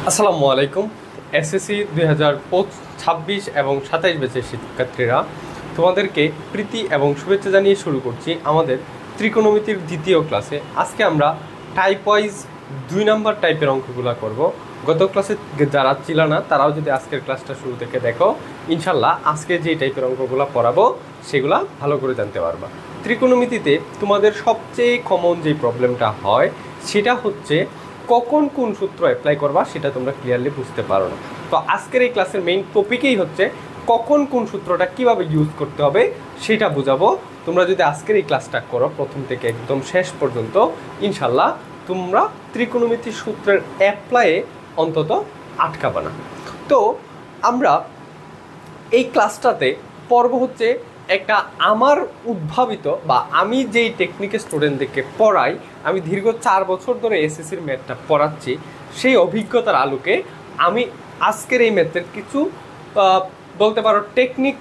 আসসালামু আলাইকুম। এসএসসি 2026 এবং 27 ব্যাচের শিক্ষার্থীরা, তোমাদেরকে প্রীতি এবং শুভেচ্ছা জানিয়ে শুরু করছি আমাদের ত্রিকোণমিতির দ্বিতীয় ক্লাসে। আজকে আমরা টাইপ ওয়াইজ 2 নাম্বার টাইপের অঙ্কগুলো করব। গত ক্লাসে যারা ছিল না তারাও যদি আজকের ক্লাসটা শুরু থেকে দেখো, ইনশাল্লাহ আজকে যে টাইপের অঙ্কগুলো পড়াবো সেগুলো ভালো করে জানতে পারবা। ত্রিকোণমিতিতে তোমাদের সবচেয়ে কমন যে প্রবলেমটা হয় সেটা হচ্ছে কখন কোন সূত্র অ্যাপ্লাই করবা সেটা তোমরা ক্লিয়ারলি বুঝতে পারো না। তো আজকের এই ক্লাসের মেইন টপিকই হচ্ছে কখন কোন সূত্রটা কিভাবে ইউজ করতে হবে সেটা বোঝাবো। তোমরা যদি আজকের এই ক্লাসটা করো প্রথম থেকে একদম শেষ পর্যন্ত, ইনশাল্লাহ তোমরা ত্রিকোণমিতির সূত্রের অ্যাপ্লাইয়ে অন্তত আটকাবে না। তো আমরা এই ক্লাসটাতে পর্ব হচ্ছে একটা আমার উদ্ভাবিত বা আমি যেই টেকনিকের স্টুডেন্টদেরকে পড়াই, আমি দীর্ঘ 4 বছর ধরে এসএসসির ম্যাথটা পড়াচ্ছি, সেই অভিজ্ঞতার আলোকে আমি আজকের এই ম্যাথের কিছু বলতে পারো টেকনিক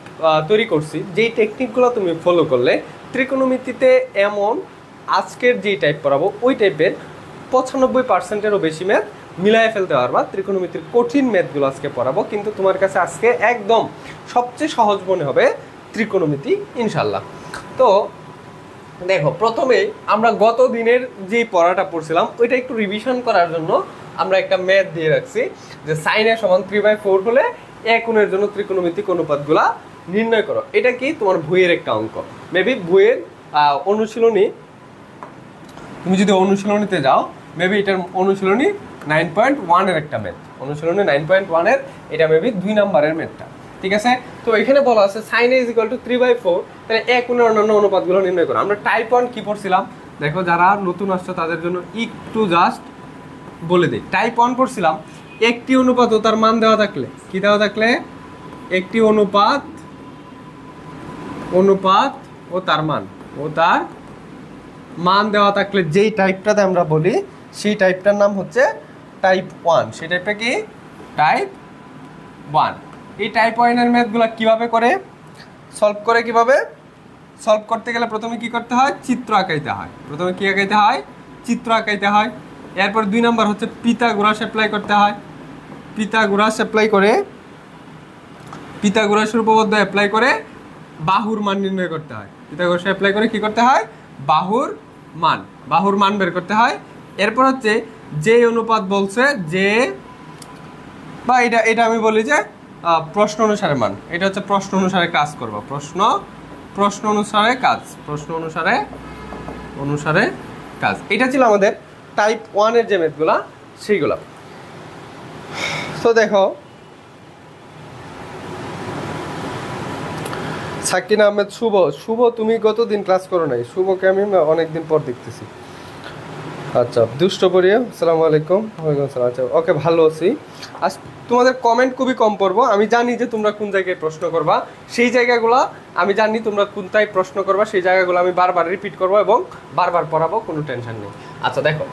তৈরি করছি, যেই টেকনিকগুলো তুমি ফলো করলে ত্রিকোণমিতিতে এমন আজকের যেই টাইপ পড়াবো ওই টাইপের 95%-এরও বেশি ম্যাথ মিলাই ফেলতে পারবা। ত্রিকোণমিতির কঠিন ম্যাথগুলো আজকে পড়াবো, কিন্তু তোমার কাছে আজকে একদম সবচেয়ে সহজ মনে হবে ত্রিকোণমিতি ইনশাল্লাহ। তো দেখো, প্রথমে আমরা গত দিনের যে পড়াটা পড়ছিলাম ওইটা একটু রিভিশন করার জন্য আমরা একটা ম্যাথ দিয়ে রাখছি যে sin a = 3/4 হলে a কোণের জন্য ত্রিকোণমিতিক অনুপাতগুলা নির্ণয় করো। এটা কি তোমার বইয়ের একটা অঙ্ক, মেবি বইয়ের অনুশীলনী, তুমি যদি অনুশীলনীতে যাও মেবি এটার অনুশীলনী 9.1 এর একটা ম্যাথ, অনুশীলনী 9.1 এর এটা মেবি 2 নাম্বারের ম্যাথটা, ঠিক আছে। তো এখানে বলা আছে sin a = 3/4, তাহলে a কোণের অন্যান্য অনুপাতগুলো নির্ণয় করো। আমরা টাইপ 1 কি পড়ছিলাম দেখো, যারা নতুন আসছে তাদের জন্য একটু জাস্ট বলে দিই। টাইপ 1 পড়ছিলাম একটি অনুপাত ও তার মান দেওয়া থাকলে, কি দেওয়া থাকলে, একটি অনুপাত ও তার মান দেওয়া থাকলে যেই টাইপটাতে আমরা বলি সেই টাইপটার নাম হচ্ছে টাইপ 1। সেই টাইপটা কি টাইপ 1। এই টাইপ 1 এর ম্যাথগুলো কিভাবে করে সলভ করে, কিভাবে সলভ করতে গেলে প্রথমে কি করতে হয়, চিত্র আঁকাইতে হয়। প্রথমে কি আঁকাইতে হয়, চিত্র আঁকাইতে হয়। এরপর 2 নাম্বার হচ্ছে পিথাগোরাস অ্যাপ্লাই করতে হয়। পিথাগোরাসের উপপাদ্য অ্যাপ্লাই করে বাহুর মান নির্ণয় করতে হয়। পিথাগোরাস অ্যাপ্লাই করে কি করতে হয়, বাহুর মান বের করতে হয়। এরপর হচ্ছে যে অনুপাত বলছে যে, বা এটা আমি বলি যে প্রশ্ন অনুসারে মান, এটা হচ্ছে প্রশ্ন অনুসারে কাজ করবো, প্রশ্ন অনুসারে কাজ। এটা ছিল আমাদের টাইপ 1 এর যে ম্যাথগুলা সেইগুলা। তো দেখো, সাকিন আহমেদ, শুভ তুমি গতদিন ক্লাস করো নাই, শুভকে আমি অনেকদিন পর দেখতেছি। আচ্ছা, দুষ্ট পড়িও, আসসালামু আলাইকুম। ওয়ালাইকুম আসসালাম। আচ্ছা, ওকে, ভালো আছি। আজ তোমাদের কমেন্ট খুবই কম পড়বো, আমি জানি যে তোমরা কোন জায়গায় প্রশ্ন করবা, সেই জায়গাগুলো আমি জানি তোমরা কোনটায় প্রশ্ন করবা, সেই জায়গাগুলো আমি বারবার রিপিট করবো এবং বারবার পড়াবো, কোনো টেনশন নেই। আচ্ছা দেখো,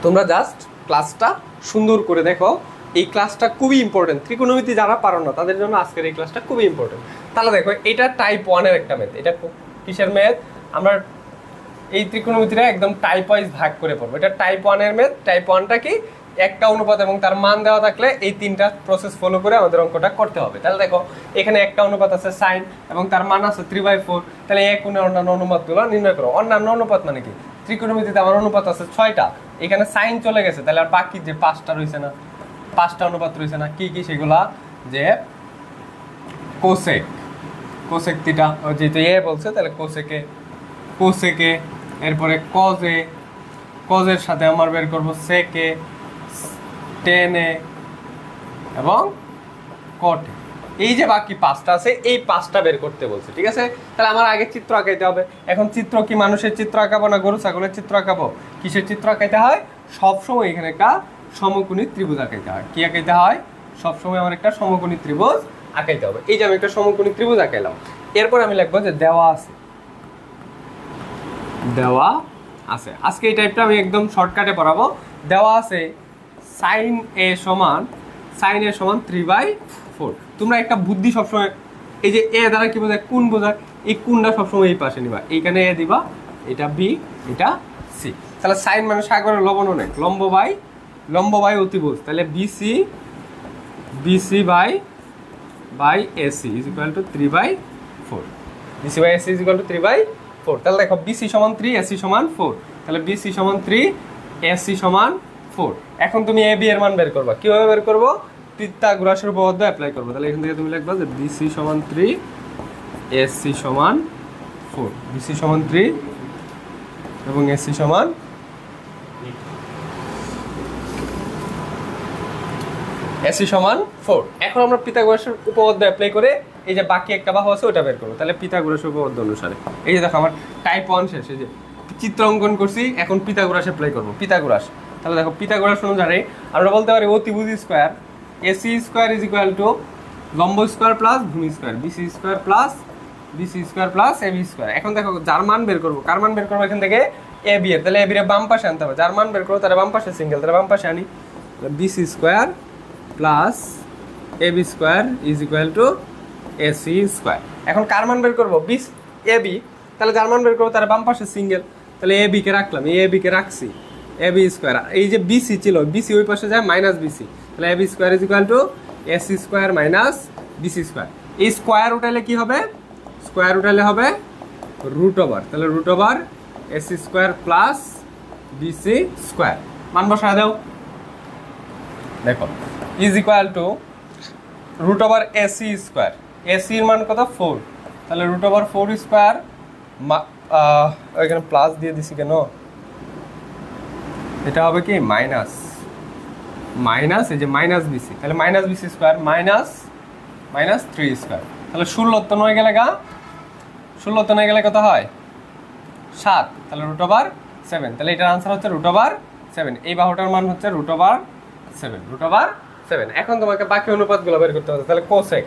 তোমরা জাস্ট ক্লাসটা সুন্দর করে দেখো, এই ক্লাসটা খুবই ইম্পর্টেন্ট। ত্রিকোণমিতি যারা পারো না তাদের জন্য আজকের এই ক্লাসটা খুবই ইম্পর্টেন্ট। তাহলে দেখো, এটা টাইপ 1 এর একটা ম্যাথ। এটা কিসের ম্যাথ, আমরা এই ত্রিকোণমিতিটা একদম টাইপ ওয়াইজ ভাগ করে পড়বো। এটা টাইপ 1 এর ম্যাথ। টাইপ 1টা কি, একটা অনুপাত এবং তার মান দেওয়া থাকলে এই 3টা প্রসেস ফলো করে আমাদের অঙ্কটা করতে হবে। তাহলে দেখো, এখানে একটা অনুপাত আছে sin এবং তার মান আছে 3/4, তাহলে এক কোণের অন্যান্য অনুপাতগুলো নির্ণয় করো। অন্যান্য অনুপাত মানে কি, ত্রিকোণমিতিতে আমার অনুপাত আছে 6টা, এখানে sin চলে গেছে, তাহলে আর বাকি যে 5টা রয়েছে না, 5টা অনুপাত রয়েছে না, কি কি সেগুলা, যে কোসেক থিটা, যেহেতু এ বলছে তাহলে কোসেকে, এরপরে কজের সাথে আমার বের করবো সেকে, টেনে এবং কটে। এই যে বাকি 5টা আছে, এই 5টা বের করতে বলছে, ঠিক আছে। তাহলে আমার আগে চিত্র আঁকাইতে হবে। এখন চিত্র কি মানুষের চিত্র আঁকাবো না গরু ছাগলের চিত্র আঁকাবো, কিসের চিত্র আঁকাইতে হয়, সবসময় এখানে একটা সমকোণী ত্রিভুজ আঁকাইতে হয়। কি আঁকাইতে হয়, সবসময় আমার একটা সমকোণী ত্রিভুজ আঁকাইতে হবে। এই যে আমি একটা সমকোণী ত্রিভুজ আঁকাইলাম, এরপর আমি লিখবো যে দেওয়া আছে। আজকে এই টাইপটা আমি একদম শর্টকাটে পড়াবো। দেওয়া আছে sin a = 3/4। তোমরা একটা বুদ্ধি সবসময়, এই যে এ দ্বারা কি বোঝায়, কোণ বোঝায়, এই কোণটা সবসময় এই পাশে নিবা, এইখানে এ দিবা, এটা বি, এটা সি। তাহলে সাইন মানে সাগরের লবণ অনেক, লম্ব বাই লম্ব বাই অতিভুজ, তাহলে BC BC by AC is equal to 3/4। BC by AC is equal to 3/4। তাহলে দেখো বিসি সমান 3, এসি সমান 4, তাহলে বিসি সমান 3, এসি সমান 4। এখন তুমি এ বি এর মান বের করবা, কিভাবে বের করবো? পিথাগোরাসের উপপাদ্য অ্যাপ্লাই করবো। তাহলে এখান থেকে তুমি লিখবা যে বিসি সমান 3, এসি সমান 4, বিসি সমান 3 এবং এসি সমান এসি সমান 4। এখন আমরা পিথাগোরাসের উপপাদ্য অ্যাপ্লাই করে এই যে বাকি একটা বাহু আছে ওটা বের করবো। তাহলে পিথাগোরাসের উপপাদ্য অনুসারে এই যে দেখো আমার টাইপ 1 শেষ, এই যে চিত্র অঙ্কন করছি, এখন পিথাগোরাস অ্যাপ্লাই করবো। পিথাগোরাস, তাহলে দেখো পিথাগোরাস অনুসারে আমরা বলতে পারি অতিভুজ square AC square is equal to লম্ব স্কয়ার প্লাস ভূমি square BC square plus AB square. এখন দেখো যার মান বের করবো, কার মান বের করবো? এখান থেকে এ বি এর, তাহলে এ বি এর বাম পাশে আনতে হবে। যার মান বের করবো তার বাম পাশে সিঙ্গেল, তাহলে বাম পাশে আনি, BC square plus AB square is equal to AC square. এখন কার মান বের করবো? এ বি, তাহলে যার মান বের করবো তার বাম পাশে সিঙ্গেল, তাহলে এ বি কে রাখলাম, এ বি কে রাখছি, এ বি স্কয়ার। এই যে বিসি ছিল, বিসি ওই পাশে যায় মাইনাস বিসি, তাহলে A B square is equal to AC square minus BC square. এই স্কয়ার উঠালে কি হবে? স্কয়ার উঠালে হবে রুট ওভার, তাহলে root over AC square plus BC square. মান বসায় দাও, দেখো is equal to root over AC square, এসির মান কত? 4, তাহলে রুট ওভার 4 স্কয়ার, এখানে প্লাস দিয়ে দিছি কেন? এটা হবে কি মাইনাস এই যে মাইনাস বিসি, তাহলে minus BC square minus 3 square, তাহলে 16 তো 9 গেলে 16 তো 9 গেলে কত হয়? 7, তাহলে রুট ওভার 7, তাহলে এটার আনসার হচ্ছে রুট ওভার 7। এই বাহুটার মান হচ্ছে রুট ওভার 7। এখন তোমাকে বাকি অনুপাতগুলো বের করতে হবে। তাহলে কোসেক,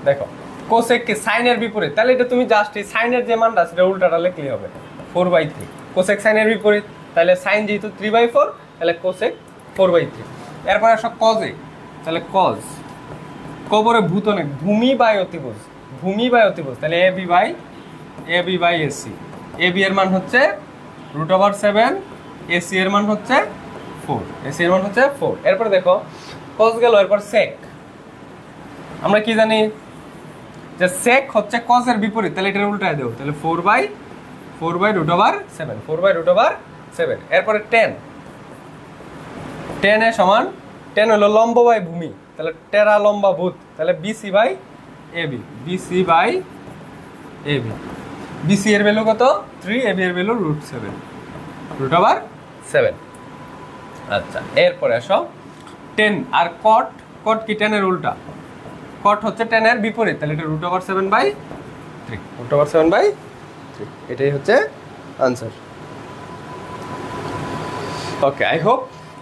দেখো কোসেক কি সাইনের বিপরীত, তাহলে এটা তুমি জাস্ট এই সাইনের যে মানটা সেটা উল্টাটা লিখলেই হবে 4/3। কোসেক সাইনের বিপরীত, তাহলে সাইন যেহেতু 3/4, তাহলে কোসেক 4/3। এরপর আসো কজে, তাহলে কজ কবরে ভূত অনেক, ভূমি বাই অতিভুজ, তাহলে A B by AC. A B এর মান হচ্ছে রুট ওভার 7, এসি এর মান হচ্ছে 4, এরপর দেখো কজ গেল, এরপর সেক। আমরা কি জানি যে সেক হচ্ছে কজের বিপরীত, তাহলে এটা উল্টায় দেবো, তাহলে 4 বাই রুট ওভার 7। এরপরে টেন এ সমান, টেন হলো লম্ব বাই ভূমি, তাহলে টেরা লম্বা ভূত, তাহলে বিসি বাই এবি, বিসি এর ভ্যালু কত? 3, এবি এর ভ্যালু রুট ওভার 7। আচ্ছা, এরপরে আসো টেন আর কট কি টেনের উল্টা, কট হচ্ছে টেনের বিপরীত, তাহলে এটা রুট ওভার 7/3, এটাই হচ্ছে আনসার। ওকে, আই হোপ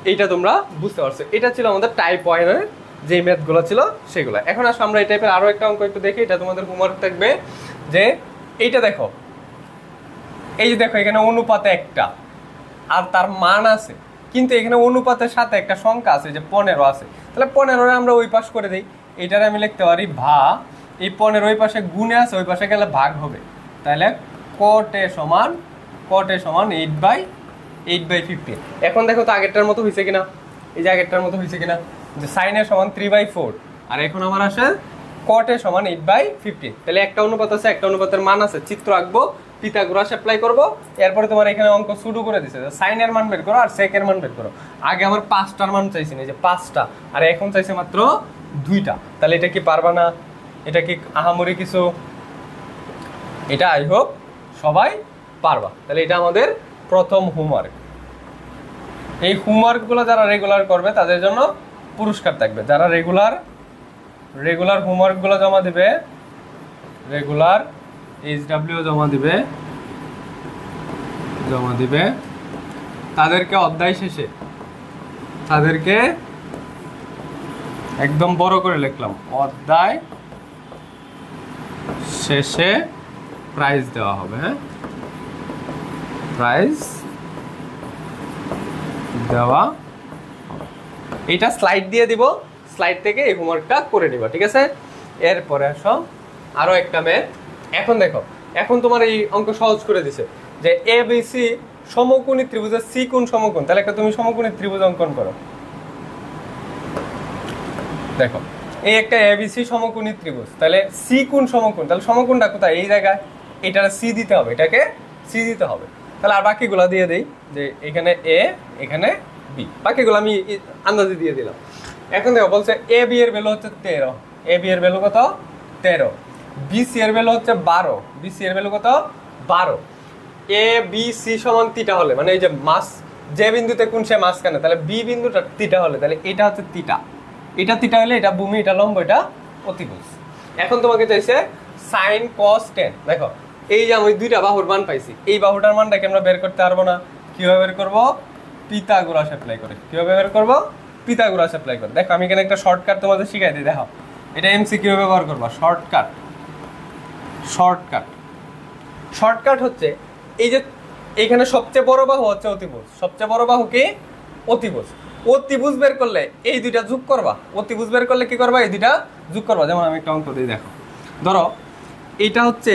এইটা তোমরা বুঝতে পারছো। এটা ছিল আমাদের টাইপ 1 এর যে ম্যাথগুলো ছিল সেগুলো। এখন আসো আমরা এই টাইপের আরো একটা অঙ্ক একটু দেখি, এটা তোমাদের হোমওয়ার্ক থাকবে। যে এইটা দেখো, এই যে দেখো এখানে অনুপাতে একটা আর তার মান আছে, কিন্তু এখানে অনুপাতের সাথে একটা সংখ্যা আছে যে 15 আছে, তাহলে 15 আমরা ওই পাশ করে দিই। এইটারে আমি লিখতে পারি ভা, এই 15 ওই পাশে গুণে আছে, ওই পাশে গেলে ভাগ হবে, তাহলে কট এ সমান 8/15। এখন দেখো তো আগেরটার মতো হয়েছে কিনা, এই যে আগেরটার মতো হয়েছে কিনা, যে সাইন এ সমান 3/4, আর এখন আমার আসে কট এ সমান 8/15। তাহলে একটা অনুপাত আছে, একটা অনুপাতের মান আছে, চিত্র আঁকবো, পিথাগোরাস অ্যাপ্লাই করবো। এরপরে তোমার এখানে অঙ্ক শুরু করে দিছে, সাইনের মান বের করো আর সেকের মান বের করো। আগে আমার 5টার মান চাইছি না, যে 5টা, আর এখন চাইছে মাত্র 2টা। তাহলে এটা কি পারবা না? এটা কি আহামরি কিছু? এটা আই হোপ সবাই পারবা। তাহলে এটা আমাদের প্রথম হোমওয়ার্ক। এই হোমওয়ার্কগুলো যারা রেগুলার করবে তাদের জন্য পুরস্কার থাকবে। যারা রেগুলার হোমওয়ার্কগুলো জমা দিবে, রেগুলার এইচডব্লিউ জমা দিবে, তাদেরকে অধ্যায় শেষে, তাদেরকে একদম বড় করে লিখলাম, অধ্যায় শেষে প্রাইজ দেওয়া হবে। হ্যাঁ, প্রাইজ দেওয়া, এটা স্লাইড দিয়ে দিব, স্লাইড থেকে এই হোমওয়ার্কটা করে নিবা, ঠিক আছে? এরপরে আসো আরো একটা ম্যাথ। এখন দেখো, এখন তোমার এই অঙ্ক সহজ করে দিছে যে এ বি সি সমকোণী ত্রিভুজের সি কোণ সমকোণ, তাহলে একটা তুমি সমকোণী ত্রিভুজ অঙ্কন করো। দেখো এই একটা এবিসি সমকোণী ত্রিভুজ, তাহলে সি কোণ সমকোণ, তাহলে সমকোণটা কোথায়? এই জায়গায়। এটার সি দিতে হবে, এটাকে সি দিতে হবে। তাহলে আর বাকিগুলো দিয়ে দেই, যে এখানে এ, এখানে বি, বাকিগুলো আমি আন্দাজে দিয়ে দিলাম। এখন দেখো বলছে এ বি এর ভ্যালু হচ্ছে 13, এ বি এর ভ্যালু কত? 13। বি সি এর ভ্যালু হচ্ছে 12, বি সি এর ভ্যালু কত? 12। এ বি সি সমান থিটা হলে, মানে এই যে মাস যে বিন্দুতে কোণ সে মাঝখানে, তাহলে বি বিন্দুটা থিটা হলে, তাহলে এটা হচ্ছে থিটা, এটা থিটা হলে এটা ভূমি, এটা লম্ব, এটা অতিভুজ। এখন তোমাকে চাইছে সাইন কস টেন। দেখো এই যে আমি দুইটা বাহুর মান পাইছি, এই বাহুটার মানটাকে আমরা বের করতে পারবো না, কিভাবে বের করবো? পিথাগোরাস অ্যাপ্লাই করে। কিভাবে বের করবো? পিথাগোরাস অ্যাপ্লাই করে। দেখো আমি এখানে একটা শর্টকাট তোমাদের শিখাই দিই, দেখো এটা এমসিকিউ ব্যবহার করবা। শর্টকাট, শর্টকাট, শর্টকাট হচ্ছে এই যে এইখানে সবচেয়ে বড় বাহু হচ্ছে অতিভুজ, সবচেয়ে বড় বাহু কি? অতিভুজ। অতিভুজ বের করলে এই দুইটা যোগ করবা, অতিভুজ বের করলে কি করবা? এই দুইটা যোগ করবা। যেমন আমি একটা অঙ্ক দিই, দেখো ধরো এইটা হচ্ছে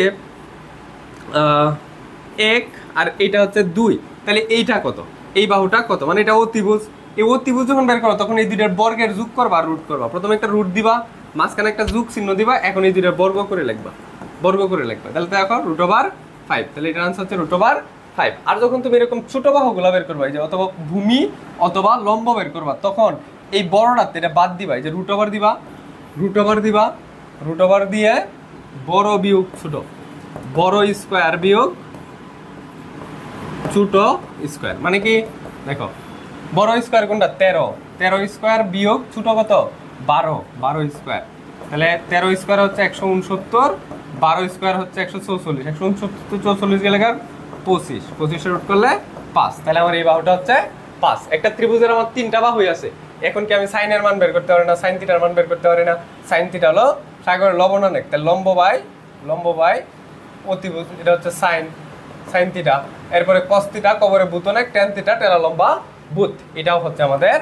1 আর এইটা হচ্ছে 2, তাহলে এইটা কত? এই বাহুটা কত? মানে এটা অতিভুজ। এই অতিভুজ যখন বের করো তখন এই দুইটার বর্গের যোগ করবা, রুট করবা। প্রথমে একটা রুট দিবা, মাঝখানে একটা যোগ চিহ্ন দিবা, এখন এই দুইটার বর্গ করে লিখবা, বর্গ করে লিখবা। তাহলে দেখো √5, তাহলে এটার আনসার হচ্ছে √5। আর যখন তুমি এরকম ছোট বাহুগুলো বের করবা, এই যে অথবা ভূমি অথবা লম্ব বের করবা, তখন এই বড়টাতে এটা বাদ দিবা, এই যে √ওভার দিবা, √ওভার দিবা, √ওভার দিয়ে বড় বিয়োগ ছোট, বড় স্কোয়ার বিয়োগ ছোট স্কোয়ার। মানে কি? দেখো বড় স্কোয়ার কোনটা? 13, 13 স্কোয়ার বিয়োগ ছোট কত? 12, 12 স্কোয়ার। তাহলে 13 স্কোয়ার হচ্ছে 169, 12 স্কোয়ার হচ্ছে 144, 169 44 গেলে 25, 25 রুট করলে 5। তাহলে আমার এই বাহুটা হচ্ছে 5। একটা ত্রিভুজের আমার 3টা বাহু আছে। এখন কি আমি সাইনের মান বের করতে পারি না? সাইন থিটার মান বের করতে পারি না? সাইন থিটা হলো সাগরের লবণানেক, তাহলে লম্ব বাই অতিভুজ, এটা হচ্ছে সাইন, সাইন থিটা। এরপরে কস থিটা, কবরে ভূত অনেক, ট্যান থিটা, টেরা লম্বা ভূত। এটাও হচ্ছে আমাদের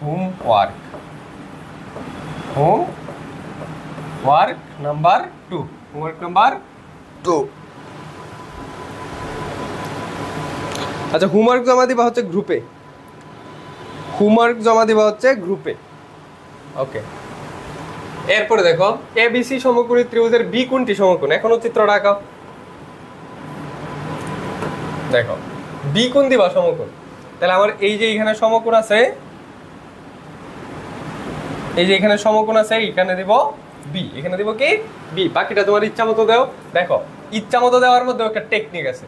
homework, homework number 2, homework number 2। আচ্ছা হোমওয়ার্ক জমা দিবা হচ্ছে গ্রুপে, হোমওয়ার্ক জমা দিবা হচ্ছে গ্রুপে। ওকে, এরপরে দেখো এবিসি সমকোণী ত্রিভুজের বি কোণটি সমকোণ। এখনো চিত্রটা আঁকাও। দেখো বি কোণ দিবা সমকোণ, তাহলে আমার এই যে এখানে সমকোণ আছে, এই যে এখানে সমকোণ আছে, এখানে দিব বি, এখানে দিব কি? বি। বাকিটা তোমার ইচ্ছা মতো দাও। দেখো ইচ্ছা মতো দেওয়ার মধ্যে একটা টেকনিক আছে,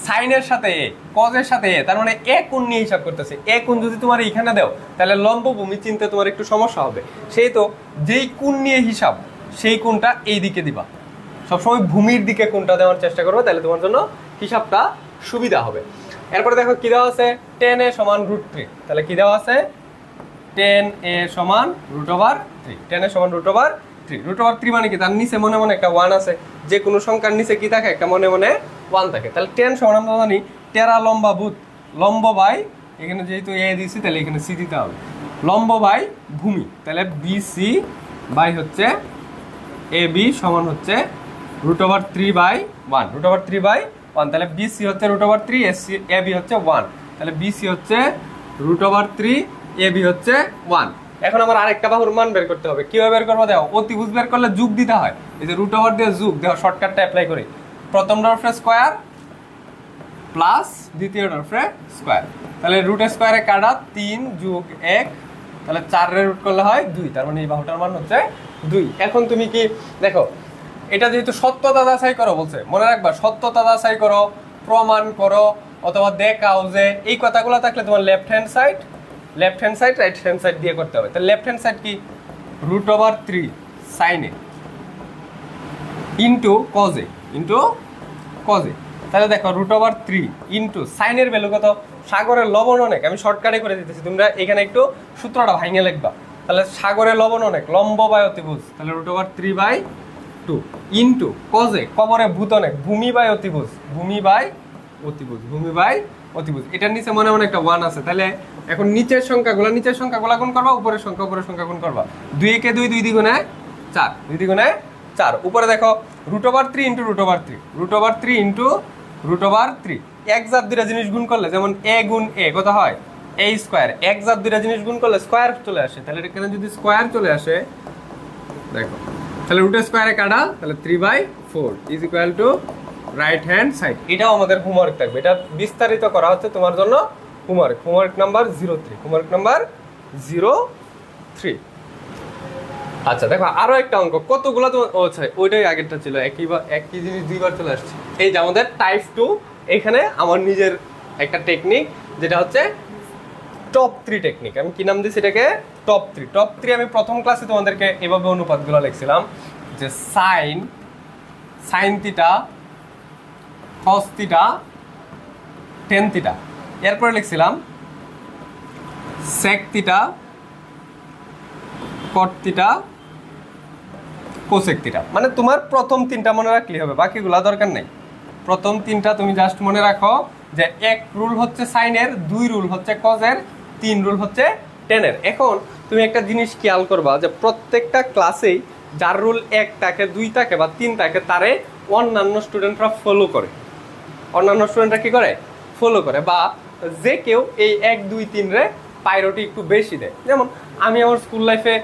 সাইনের সাথে এ, কজের সাথে এ, তার মানে এ কোণ নিয়ে হিসাব করতেছে। এ কোণ যদি তোমার এইখানে দাও, তাহলে লম্ব ভূমি চিনতে তোমার একটু সমস্যা হবে। সেই তো যেই কোণ নিয়ে হিসাব, সেই কোণটা এই দিকে দিবা। সবসময় ভূমির দিকে কোণটা দেওয়ার চেষ্টা করবে, তাহলে তোমার জন্য হিসাবটা সুবিধা হবে। এরপরে দেখো কি দেওয়া আছে? 10a সমান √3। তাহলে কি দেওয়া আছে? 10a সমান √3, 10a সমান √3। √3 মানে কি? তার নিচে মনে মনে একটা 1 আছে। যে কোনো সংখ্যার নিচে কি থাকে? একটা মনে মনে 1 থাকে। তাহলে 10 সমান আমরা জানি টেরা লম্বা ভূত, লম্ব বাই এখানে যেহেতু এ দিছি, তাহলে এখানে সি দিতে হবে, লম্ব বাই ভূমি। তাহলে বিসি বাই হচ্ছে এ বি সমান হচ্ছে √3/1, √3/1। তাহলে বিসি হচ্ছে √3, এ বি হচ্ছে 1। তাহলে বিসি হচ্ছে √3, এ বি হচ্ছে 1। এখন আমার আরেকটা বাহুর মান বের করতে হবে। কিভাবে বের করবো? দেখো অতিভুজ বের করলে যোগ দিতে হয়, এই যে √ওভার দিয়ে যোগ। দেখো শর্টকাটটা অ্যাপ্লাই করি, প্রথমটা উপরে স্কোয়ার প্লাস দ্বিতীয়টার উপরে স্কোয়ার। তাহলে রুট স্কোয়ারে কাটা 3 যোগ 1, তাহলে 4 এর রুট করলে হয় 2। তার মানে এই বাহুটার মান হচ্ছে 2। এখন তুমি কি দেখো, এটা যেহেতু সত্যতা যাচাই করো বলছে, মনে রাখবা সত্যতা যাচাই করো, প্রমাণ করো, অথবা দেখাও যে এই কথাগুলো থাকলে তোমার left hand side, right hand side দিয়ে করতে হবে। তাহলে লেফট হ্যান্ড সাইড কি? √3 সাইনে ইন্টু কজে, তাহলে দেখো √3 ইন্টু সাইনের ভ্যালু কত? সাগরের লবণ অনেক, আমি শর্টকাটে করে দিতেছি, তোমরা এখানে একটু সূত্রটা ভাঙিয়ে লিখবা। তাহলে সাগরের লবণ অনেক, লম্ব বাই অতিভুজ, তাহলে √3/2 ইন্টু কজে, কবরে ভূত অনেক, ভূমি বাই অতিভুজ, ভূমি বাই অতিভুজ। এটার নিচে মনে মনে একটা 1 আছে। তাহলে এখন নিচের সংখ্যাগুলো গুণ করবা, উপরের সংখ্যা গুণ করবা। 2 কে 2, 2 দ্বিগুণে 4, 2 দ্বিগুণে 4। উপরে দেখো √3 ইন্টু √3 ইন্টু √3। এক জাত দুইটা জিনিস গুণ করলে, যেমন এ গুণ এ কত হয়? a স্কয়ার, এক জাত দুইটা জিনিস গুণ করলে স্কয়ার চলে আসে, তাহলে এখানে যদি স্কয়ার চলে আসে দেখো, তাহলে রুট স্কয়ারে কাটা, তাহলে 3/4 is equal to right hand side. এটাও আমাদের হোমওয়ার্ক থাকবে, এটা বিস্তারিত করা হচ্ছে তোমার জন্য হোমওয়ার্ক নাম্বার 03, হোমওয়ার্ক নাম্বার 03। আচ্ছা দেখো আরো একটা অঙ্ক, কতগুলো তো আচ্ছা ওইটাই আগেরটা ছিল, একই জিনিস দুইবার চলে আসছে। এই যে আমাদের টাইপ 2, এখানে আমার নিজের একটা টেকনিক যেটা হচ্ছে টপ 3 টেকনিক। আমি কি নাম দিয়েছি এটাকে? টপ 3। টপ 3 আমি প্রথম ক্লাসে তোমাদেরকে এভাবে অনুপাতগুলো লিখছিলাম যে sine theta, cos theta, tan theta. এরপরে লিখছিলাম sec theta, cot theta, cosec theta. মানে তোমার প্রথম 3টা মনে রাখলে হবে, বাকিগুলা দরকার নেই। প্রথম 3টা তুমি জাস্ট মনে রাখো যে 1 রুল হচ্ছে সাইনের, 2 রুল হচ্ছে কজের, 3 রুল হচ্ছে টেনের। এখন তুমি একটা জিনিস খেয়াল করবা যে প্রত্যেকটা ক্লাসেই যার রুল 1 থাকে, 2 থাকে বা 3 থাকে, তারে অন্যান্য স্টুডেন্টরা ফলো করে। অন্যান্য স্টুডেন্টরা কি করে? ফলো করে, বা যে কেউ এই 1, 2, 3 রে প্রায়োরিটি একটু বেশি দেয়। যেমন আমি আমার স্কুল লাইফে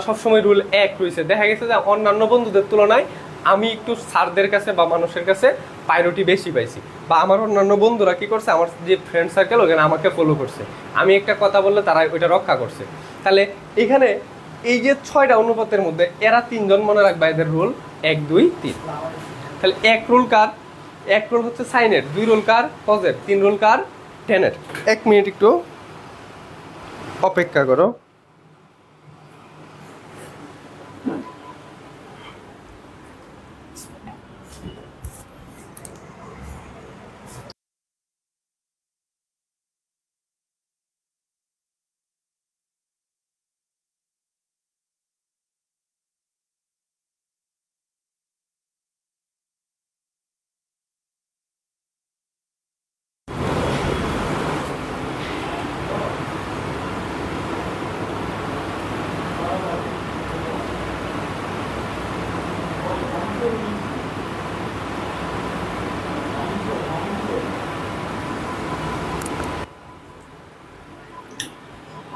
সবসময় রুল 1 রয়েছে, দেখা গেছে যে অন্যান্য বন্ধুদের তুলনায় আমি একটু স্যারদের কাছে বা মানুষের কাছে প্রায়োরিটি বেশি পাইছি, বা আমার অন্যান্য বন্ধুরা কি করছে, আমার যে ফ্রেন্ড সার্কেল ওখানে আমাকে ফলো করছে, আমি একটা কথা বললে তারা ওইটা রক্ষা করছে। তাহলে এখানে এই যে 6টা অনুপাতের মধ্যে এরা 3 জন মনে রাখবা এদের রুল 1, 2, 3। তাহলে 1 রুল কার? 1 রুল হচ্ছে সাইনের, 2 রুল কার? কজের, 3 রুল কার? টেনের। 1 মিনিট একটু অপেক্ষা করো।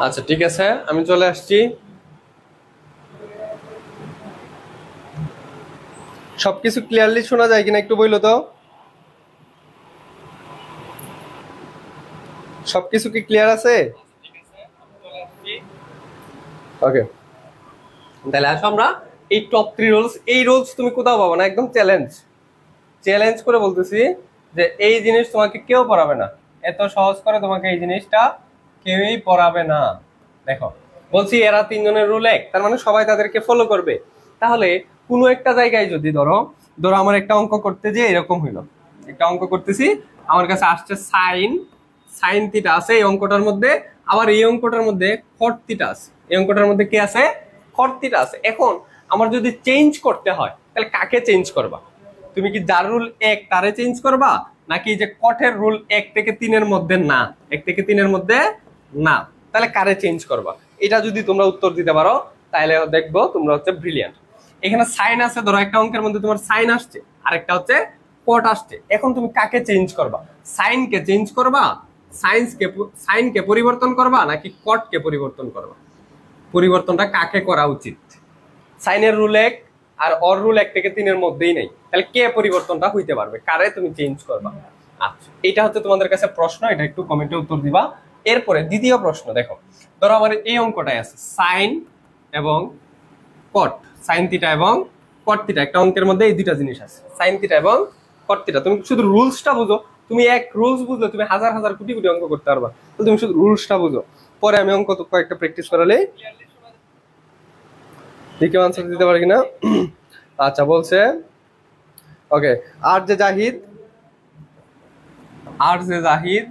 আচ্ছা ঠিক আছে, আমি চলে আসছি। সবকিছু ক্লিয়ারলি শোনা যায় কিনা একটু বইলো তো? সবকিছু কি ক্লিয়ার আছে? ওকে, তাহলে আসো আমরা এই টপ 3 রুলস। এই রুলস তুমি কোথাও পাবো না, একদম চ্যালেঞ্জ করে বলতেছি যে এই জিনিস তোমাকে কেউ পড়াবে না, এত সহজ করে তোমাকে এই জিনিসটা কেউই পড়াবে না। দেখো বলছি এরা 3 জনের রুল 1, তার মানে সবাই তাদেরকে ফলো করবে। তাহলে কোনো একটা জায়গায় যদি ধরো আমার একটা অঙ্ক করতে যে এরকম হইলো, একটা অঙ্ক করতেছি, আমার কাছে আসছে সাইন থিটা আছে এই অঙ্কটার মধ্যে, আবার এই অঙ্কটার মধ্যে কট থিটা আছে, এই অঙ্কটার মধ্যে কি আছে? কট থিটা আছে। এখন আমার যদি চেঞ্জ করতে হয় তাহলে কাকে চেঞ্জ করবা? তুমি কি যার রুল 1 তারে চেঞ্জ করবা, নাকি যে কটের রুল 1 থেকে 3-এর মধ্যে না, 1 থেকে 3-এর মধ্যে না, তাহলে কারে চেঞ্জ করবা? এটা যদি তোমরা উত্তর দিতে পারো তাহলে দেখবো তোমরা হচ্ছে ব্রিলিয়ান্ট। এখানে সাইন আছে, ধরো একটা অঙ্কের মধ্যে তোমার সাইন আসছে, আরেকটা হচ্ছে কট আসছে। এখন তুমি কাকে চেঞ্জ করবা? সাইনকে চেঞ্জ করবা, সাইনকে পরিবর্তন করবা, নাকি কটকে পরিবর্তন করবা? পরিবর্তনটা কাকে করা উচিত? সাইনের রুল 1 আর অর রুল 1 থেকে 3-এর মধ্যেই নেই, তাহলে কে পরিবর্তনটা হইতে পারবে, কারে তুমি চেঞ্জ করবা? আচ্ছা এটা হচ্ছে তোমাদের কাছে প্রশ্ন, এটা একটু কমেন্টে উত্তর দিবা। এরপরে দ্বিতীয় প্রশ্ন দেখো, ধরো আমার এই অঙ্কটাই আছে সাইন এবং কট, সাইন থিটা এবং কট থিটা, একটা অঙ্কের মধ্যে এই দুইটা জিনিস আছে, সাইন থিটা এবং কট থিটা। তুমি শুধু রুলসটা বুঝো, তুমি এক রুলস বুঝলে তুমি হাজার হাজার কোটি কোটি অঙ্ক করতে পারবা, তো তুমি শুধু রুলসটা বুঝো। পরে আমি অঙ্ক তো কয়েকটা প্র্যাকটিস করালে দেখে আনসার দিতে পারি কিনা। আচ্ছা বলছে ওকে, আর যে জাহিদ,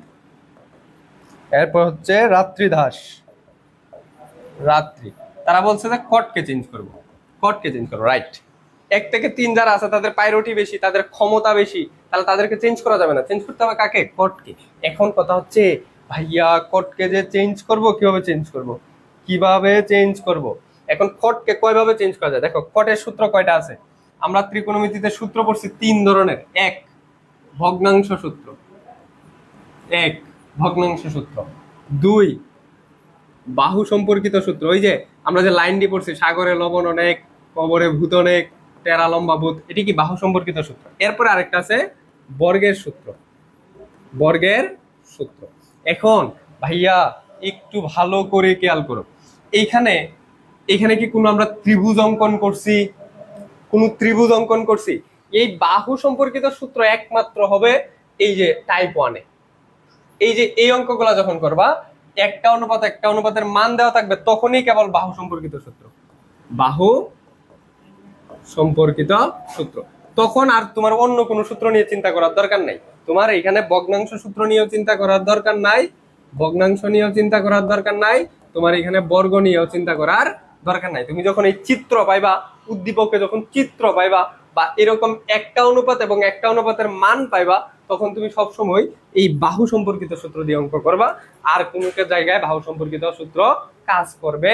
এরপর হচ্ছে রাত্রি, তারা বলছে যে কটকে চেঞ্জ করবো, রাইট। 1 থেকে 3 যারা আছে তাদের প্রায়োরিটি বেশি, তাদের ক্ষমতা বেশি, তাহলে তাদেরকে চেঞ্জ করা যাবে না, চেঞ্জ করতে হবে কাকে? কটকে। এখন কথা হচ্ছে ভাইয়া কটকে যে চেঞ্জ করব, কিভাবে চেঞ্জ করব? এখন কটকে কয়ভাবে চেঞ্জ করা যায়? দেখো কটের সূত্র কয়টা আছে? আমরা ত্রিকোণমিতিতে সূত্র পড়ছি 3 ধরনের। ভগ্নাংশ সূত্র, 2 বাহু সম্পর্কিত সূত্র, ওই যে আমরা যে লাইনটি পড়ছি, সাগরে লবণ অনেক, কবরে ভূত অনেক, টেরা লম্বা ভূত, এটি কি বাহু সম্পর্কিত সূত্র। এরপরে আরেকটা আছে বর্গের সূত্র, বর্গের সূত্র। এখন ভাইয়া একটু ভালো করে খেয়াল করো, এইখানে এখানে কি কোনো আমরা ত্রিভুজ অঙ্কন করছি? কোন ত্রিভুজ অঙ্কন করছি? এই বাহু সম্পর্কিত সূত্র একমাত্র হবে এই যে টাইপ 1 এ। এই যে এই অঙ্কগুলা যখন করবা, একটা অনুপাতের মান দেওয়া থাকবে, তখনই কেবল বাহু সম্পর্কিত সূত্র, বাহু সম্পর্কিত সূত্র। তখন আর তোমার অন্য কোনো সূত্র নিয়ে চিন্তা করার দরকার নাই। তোমার এখানে ভগ্নাংশ সূত্র নিয়েও চিন্তা করার দরকার নাই, ভগ্নাংশ নিয়েও চিন্তা করার দরকার নাই, তোমার এখানে বর্গ নিয়েও চিন্তা করার দরকার নাই। তুমি যখন এই চিত্র পাইবা, উদ্দীপকে যখন চিত্র পাইবা, বা এরকম একটা অনুপাত এবং একটা অনুপাতের মান পাইবা, তখন তুমি সবসময় এই বাহু সম্পর্কিত সূত্র দিয়ে অঙ্ক করবা, আর কোনো জায়গায় বাহু সম্পর্কিত সূত্র কাজ করবে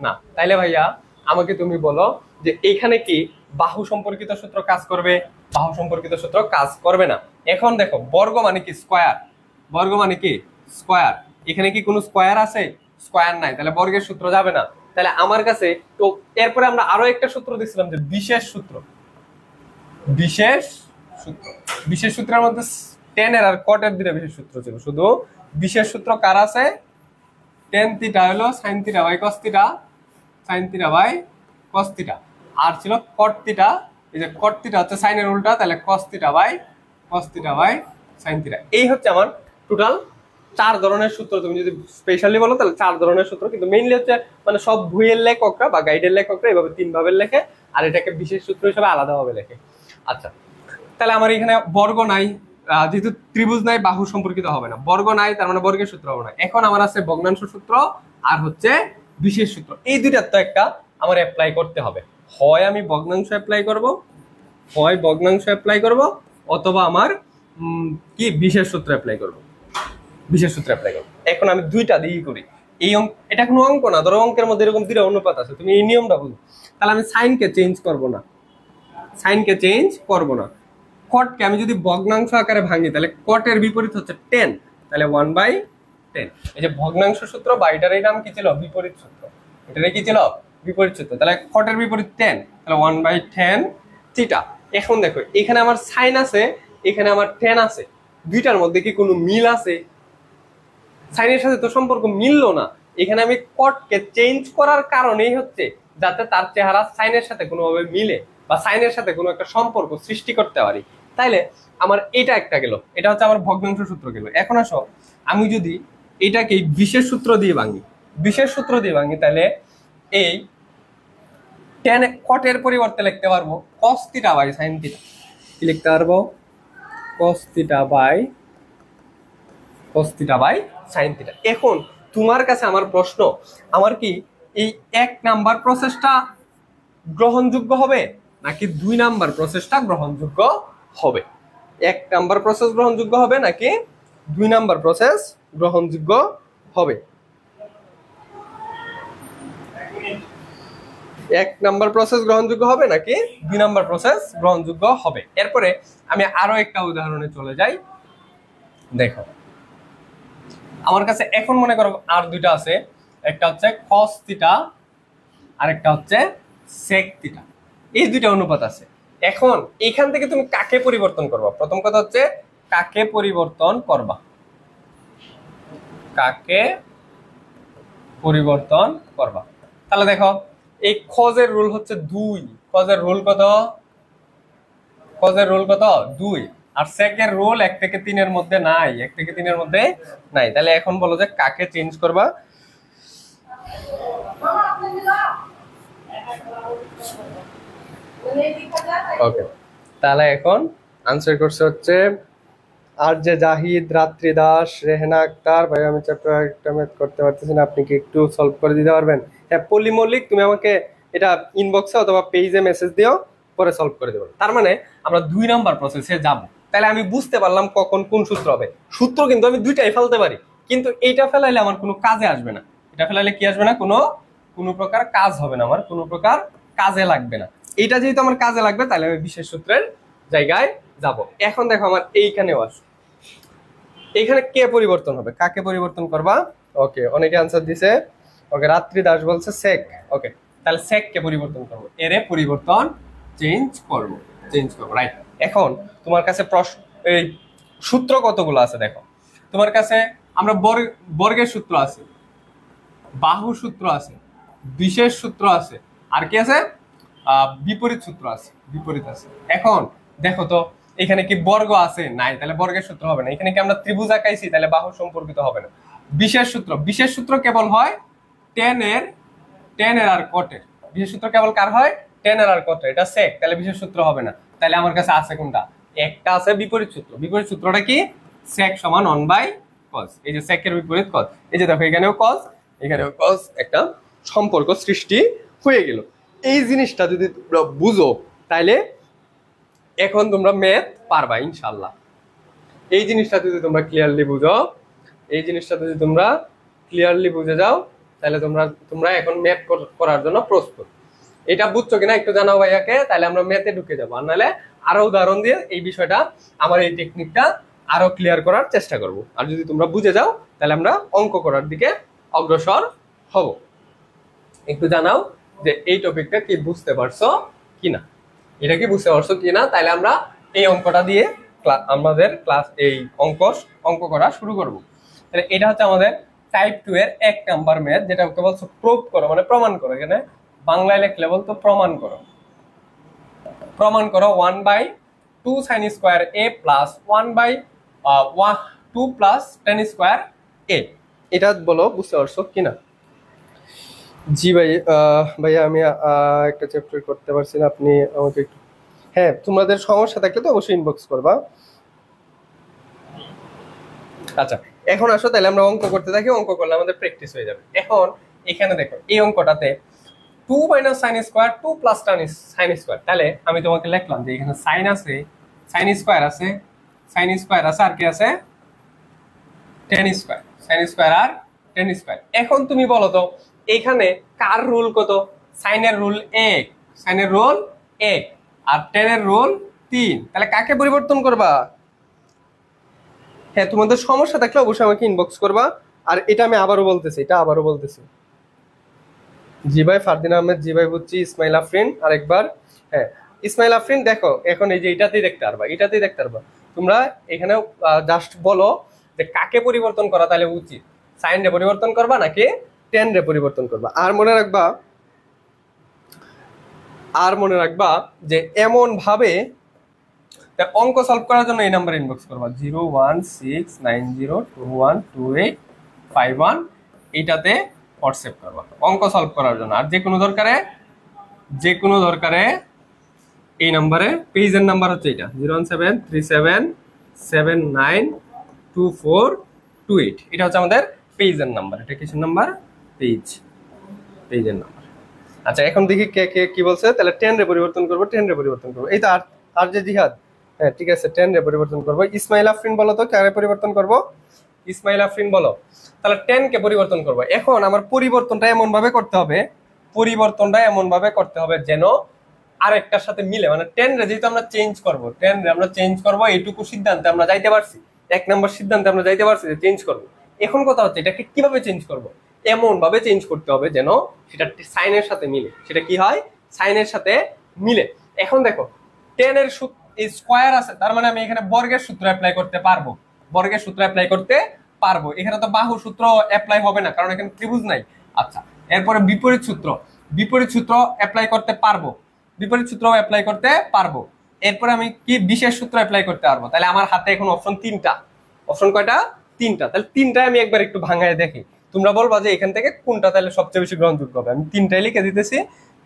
না। তাইলে ভাইয়া আমাকে তুমি বলো যে এইখানে কি বাহু সম্পর্কিত সূত্র কাজ করবে? বাহু সম্পর্কিত সূত্র কাজ করবে না। এখন দেখো, বর্গ মানে কি? স্কয়ার। বর্গ মানে কি? স্কয়ার। এখানে কি কোনো স্কয়ার আছে? স্কয়ার নাই, তাহলে বর্গের সূত্র যাবে না। তাহলে আমার কাছে তো এরপরে আমরা আরো একটা সূত্র দিছিলাম, যে বিশেষ সূত্র। বিশেষ সূত্র, বিশেষ সূত্রের মধ্যে tan এর আর cot এর দুটো বিশেষ সূত্র ছিল। শুধু বিশেষ সূত্র কার আছে? tan থিটা হলো sin theta by cos theta, sin theta by cos theta, আর ছিল cot থিটা। এই যে cot থিটা হচ্ছে sin এর উল্টা, তাহলে cos theta by cos theta by sin theta. এই হচ্ছে আমার টোটাল 4 ধরনের সূত্র। তুমি যদি স্পেশালি বলো তাহলে 4 ধরনের সূত্র, কিন্তু মেইনলি হচ্ছে মানে সব বইয়ের লেখকরা বা গাইডের লেখকরা এভাবে 3 ভাবে লেখে, আর এটাকে বিশেষ সূত্র হিসেবে আলাদাভাবে লেখে। আচ্ছা, তাহলে আমার এখানে বর্গ নাই, যেহেতু ত্রিভুজ নাই, বাহু সম্পর্কিত হবে না। বর্গ নাই, তার মানে বর্গের সূত্র হবে না। এখন আমার আছে ভগ্নাংশ সূত্র আর হচ্ছে বিশেষ সূত্র। এই দুইটার তো একটা আমার অ্যাপ্লাই করতে হবে। হয় আমি ভগ্নাংশ অ্যাপ্লাই করব, হয় ভগ্নাংশ অ্যাপ্লাই করব, অথবা আমার কি বিশেষ সূত্র অ্যাপ্লাই করব, বিশেষ সূত্র অ্যাপ্লাই করব। এখন আমি দুইটা দিয়েই করি। এই অঙ্ক, এটা কোনো অঙ্ক না, ধরো অঙ্কের মধ্যে এরকম দুইটা অনুপাত আছে, তুমি এই নিয়মটা বুঝো। তাহলে আমি সাইনকে চেঞ্জ করব না, সাইনকে চেঞ্জ করব না। কটকে আমি যদি ভগ্নাংশ আকারে ভাঙি, তাহলে কটের বিপরীত হচ্ছে 10, তাহলে 1/10। এই যে ভগ্নাংশ সূত্র বা এটার নাম কি ছিল? বিপরীত সূত্র। এটার কি ছিল? বিপরীত সূত্র। তাহলে কটের বিপরীত 10, তাহলে 1/10 থিটা। এখন দেখো, এখানে আমার সাইন আছে, এখানে আমার 10 আছে, দুইটার মধ্যে কি কোনো মিল আছে? সাইনের সাথে তো সম্পর্ক মিললো না। এখানে আমি কটকে চেঞ্জ করার কারণেই হচ্ছে যাতে তার চেহারা সাইনের সাথে কোনোভাবে মিলে, বা সাইনের সাথে কোনো একটা সম্পর্ক সৃষ্টি করতে পারি। তাইলে আমার এটা একটা গেল, এটা হচ্ছে আমার ভগ্নাংশ সূত্র গেল। এখন আসো, আমি যদি এটাকে বিশেষ সূত্র দিয়ে ভাঙি, বিশেষ সূত্র দিয়ে ভাঙি, তাহলে এই tan কটের পরিবর্তে লিখতে পারবো cos theta by sin theta. কি লিখতে পারবো? cos theta by sin theta. এখন তোমার কাছে আমার প্রশ্ন, আমার কি এই 1 নাম্বার প্রসেসটা গ্রহণযোগ্য হবে নাকি 2 নাম্বার প্রসেসটা গ্রহণযোগ্য হবে? 1 নাম্বার প্রসেস গ্রহণযোগ্য হবে নাকি 2 নাম্বার প্রসেস গ্রহণযোগ্য হবে? 1 নাম্বার প্রসেস গ্রহণযোগ্য হবে নাকি 2 নাম্বার প্রসেস গ্রহণযোগ্য হবে? এরপরে আমি আরো একটা উদাহরণে চলে যাই। দেখো, আমার কাছে এখন মনে করো আর দুইটা আছে, একটা হচ্ছে cos থিটা আর একটা হচ্ছে sec থিটা। এই দুইটা অনুপাত আছে। এখন এখান থেকে তুমি কাকে পরিবর্তন করবা? প্রথম কথা হচ্ছে কাকে পরিবর্তন করবা, কাকে পরিবর্তন করবা। তাহলে দেখো, এই cos-এর রুল হচ্ছে 2, cos-এর রুল কত? cos-এর রুল কত? 2। আর sec-এর রুল 1 থেকে 3 এর মধ্যে নাই, 1 থেকে 3 এর মধ্যে নাই। তাহলে এখন বলো যে কাকে চেঞ্জ করবা? ওকে, তাহলে এখন আনসার করছে হচ্ছে আর যে জাহিদ, রাত্রি দাস, রেহেনা আক্তার। ভাই আমি চ্যাপ্টার একটা ম্যাথ করতে পারতেছি না, আপনি কি একটু সলভ করে দিতে পারবেন? হ্যাঁ, পল্লী মল্লিক, তুমি আমাকে এটা ইনবক্সে অথবা পেজে মেসেজ দিও, পরে সলভ করে দেবো। তার মানে আমরা 2 নাম্বার প্রসেসে যাব। তাহলে আমি বুঝতে পারলাম কখন কোন সূত্র হবে। সূত্র কিন্তু আমি দুইটাই ফেলতে পারি, কিন্তু এইটা ফেলাইলে আমার কোনো কাজে আসবে না। এটা ফেলাইলে কি আসবে না? কোনো প্রকার কাজ হবে না, আমার কোনো প্রকার কাজে লাগবে না। এটা যেহেতু আমার কাজে লাগবে, তাহলে আমি বিশেষ সূত্রের জায়গায় যাব। এখন দেখো, আমার এইখানেও আসো, এইখানে কে পরিবর্তন হবে? কাকে পরিবর্তন করবা? ওকে, অনেকে আনসার দিছে। ওকে, রাত্রি দাস বলছে সেক। ওকে, তাহলে সেক কে পরিবর্তন করবো, এরে পরিবর্তন চেঞ্জ করবো রাইট। এখন তোমার কাছে প্রশ্ন, এই সূত্র কতগুলো আছে দেখো তোমার কাছে। আমরা বর্গের সূত্র আছে, বাহু সূত্র আছে, বিশেষ সূত্র আছে, আর কি আছে, বিপরীত সূত্র আছে, বিপরীত আছে। এখন দেখো তো এখানে কি বর্গ আছে? নাই, তাহলে বর্গের সূত্র হবে না। এখানে কি আমরা ত্রিভুজ আঁকাইছি, তাহলে বাহু সম্পর্কিত হবে না। বিশেষ সূত্র কেবল হয় টেনের আর কটের। বিশেষ সূত্র কেবল কার হয়? টেনের আর কটের। এটা সেক, তাহলে বিশেষ সূত্র হবে না। তাহলে আমার কাছে আছে কোনটা? একটা আছে বিপরীত সূত্র। বিপরীত সূত্রটা কি? সেক সমান 1/cos। এই যে সেকের বিপরীত cos, এই যে দেখো এখানেও cos এখানেও cos, একটা সম্পর্ক সৃষ্টি হয়ে গেল। এই জিনিসটা যদি তোমরা বুঝো তাইলে এখন তোমরা ম্যাথ পারবা ইনশাআল্লাহ। এই জিনিসটা যদি তোমরা ক্লিয়ারলি বুঝো, এই জিনিসটা যদি তোমরা ক্লিয়ারলি বুঝে যাও, তাহলে তোমরা এখন ম্যাথ করার জন্য প্রস্তুত। এটা বুঝছো কিনা একটু জানাও ভাইয়াকে, তাহলে আমরা ম্যাথে ঢুকে যাবো। আর নাহলে আরো উদাহরণ দিয়ে এই বিষয়টা, আমার এই টেকনিকটা আরো ক্লিয়ার করার চেষ্টা করব। আর যদি তোমরা বুঝে যাও তাহলে আমরা অঙ্ক করার দিকে অগ্রসর হব। একটু জানাও যে এই টপিকটা কি বুঝতে পারছো কিনা, এটা কি বুঝতে পারছো কিনা। তাহলে আমরা এই অঙ্কটা দিয়ে আমাদের ক্লাস এই অঙ্ক করা শুরু করব। তাহলে এটা হচ্ছে আমাদের টাইপ 2 এর 1 নাম্বার ম্যাথ, যেটা বলছো প্রুভ করো, মানে প্রমাণ করো। এখানে বাংলায় লিখলে বলতো প্রমাণ করো। 1/2 sin square a plus 1/2 plus tan square a। এটা বলো বুঝতে পারছো কিনা। জি ভাই, ভাইয়া আমি একটা চ্যাপ্টার করতে পারছি না, আপনি আমাকে একটু, হ্যাঁ তোমাদের সমস্যা থাকলে তো অবশ্যই ইনবক্স করবা। আচ্ছা, এখন আসো তাহলে আমরা অঙ্ক করতে থাকি। অঙ্ক করলে আমাদের প্র্যাকটিস হয়ে যাবে। এখন এখানে দেখো এই অঙ্কটাতে 2 - sin square 2 plus tan sin square. তাহলে আমি তোমাকে লিখলাম যে এখানে sin আছে, sin স্কয়ার আছে, আর কি আছে, tan স্কয়ার, sin স্কয়ার আর tan স্কয়ার। এখন তুমি বলো তো এখানে কার রুল কত? সাইনের রুল 1, সাইনের রুল 1 আর tan এর রুল 3। তাহলে কাকে পরিবর্তন করবা? হ্যাঁ, তোমাদের সমস্যা থাকলে অবশ্যই আমাকে ইনবক্স করবা। আর এটা আমি আবারও বলতেছি। জি ভাই, ফারদিন আহমেদ, জি ভাই বুঝছি। ইসমাইল আফরিন আরেকবার, হ্যাঁ ইসমাইল আফরিন দেখো এখন এই যে এটাতেই দেখতে পারবা তোমরা। এখানে জাস্ট বলো যে কাকে পরিবর্তন করা তাহলে উচিত, সাইন রে পরিবর্তন করবা নাকি টেন রে পরিবর্তন করবা। আর মনে রাখবা যে এমন ভাবে অঙ্ক সলভ করার জন্য এই নাম্বার ইনবক্স করবা 01690212851। এইটাতে হোয়াটসঅ্যাপ করবা অঙ্ক সলভ করার জন্য। আর যে কোনো দরকারে এই নাম্বারে, পেজের নাম্বার হচ্ছে এটা 01737792428। এটা হচ্ছে আমাদের পেজের নাম্বার। এটা কিসের নাম্বার? পেজের নাম্বার। আচ্ছা, এখন দেখি কে কি বলছে। তাহলে 10 রে পরিবর্তন করবো। এই তো আর যে জিহাদ, হ্যাঁ ঠিক আছে, 10 রে পরিবর্তন করবো। ইসমাইল আফরিন বলো তো কারে পরিবর্তন করবো? ইসমাইল আফরিন বলো। তাহলে 10 কে পরিবর্তন করবো। এখন আমার পরিবর্তনটা এমন ভাবে করতে হবে যেন আরেকটার সাথে মিলে, মানে 10 রে যেহেতু আমরা চেঞ্জ করবো এইটুকু সিদ্ধান্তে আমরা যাইতে পারছি, 1 নম্বর সিদ্ধান্তে আমরা যাইতে পারছি যে চেঞ্জ করবো। এখন কথা হচ্ছে এটাকে কিভাবে চেঞ্জ করবো? এমন ভাবে চেঞ্জ করতে হবে যেন সেটা সাইনের সাথে মিলে। সেটা কি হয়? সাইনের সাথে মিলে। এখন দেখো 10 এর স্কয়ার আছে, তার মানে আমি এখানে বর্গের সূত্র অ্যাপ্লাই করতে পারবো। এখানে তো বাহু সূত্র অ্যাপ্লাই হবে না, কারণ এখানে ত্রিভুজ নাই। আচ্ছা, এরপরে বিপরীত সূত্র অ্যাপ্লাই করতে পারবো। এরপরে আমি কি বিশেষ সূত্র অ্যাপ্লাই করতে পারবো। তাহলে আমার হাতে এখন অপশন 3টা। অপশন কয়টা? 3টা। তাহলে 3টায় আমি একবার একটু ভাঙায় দেখি। তোমরা বলবা যে এখান থেকে কোনটা তাহলে সবচেয়ে বেশি গ্রহণযোগ্য হবে। আমি 3টাই লিখে দিতেছি।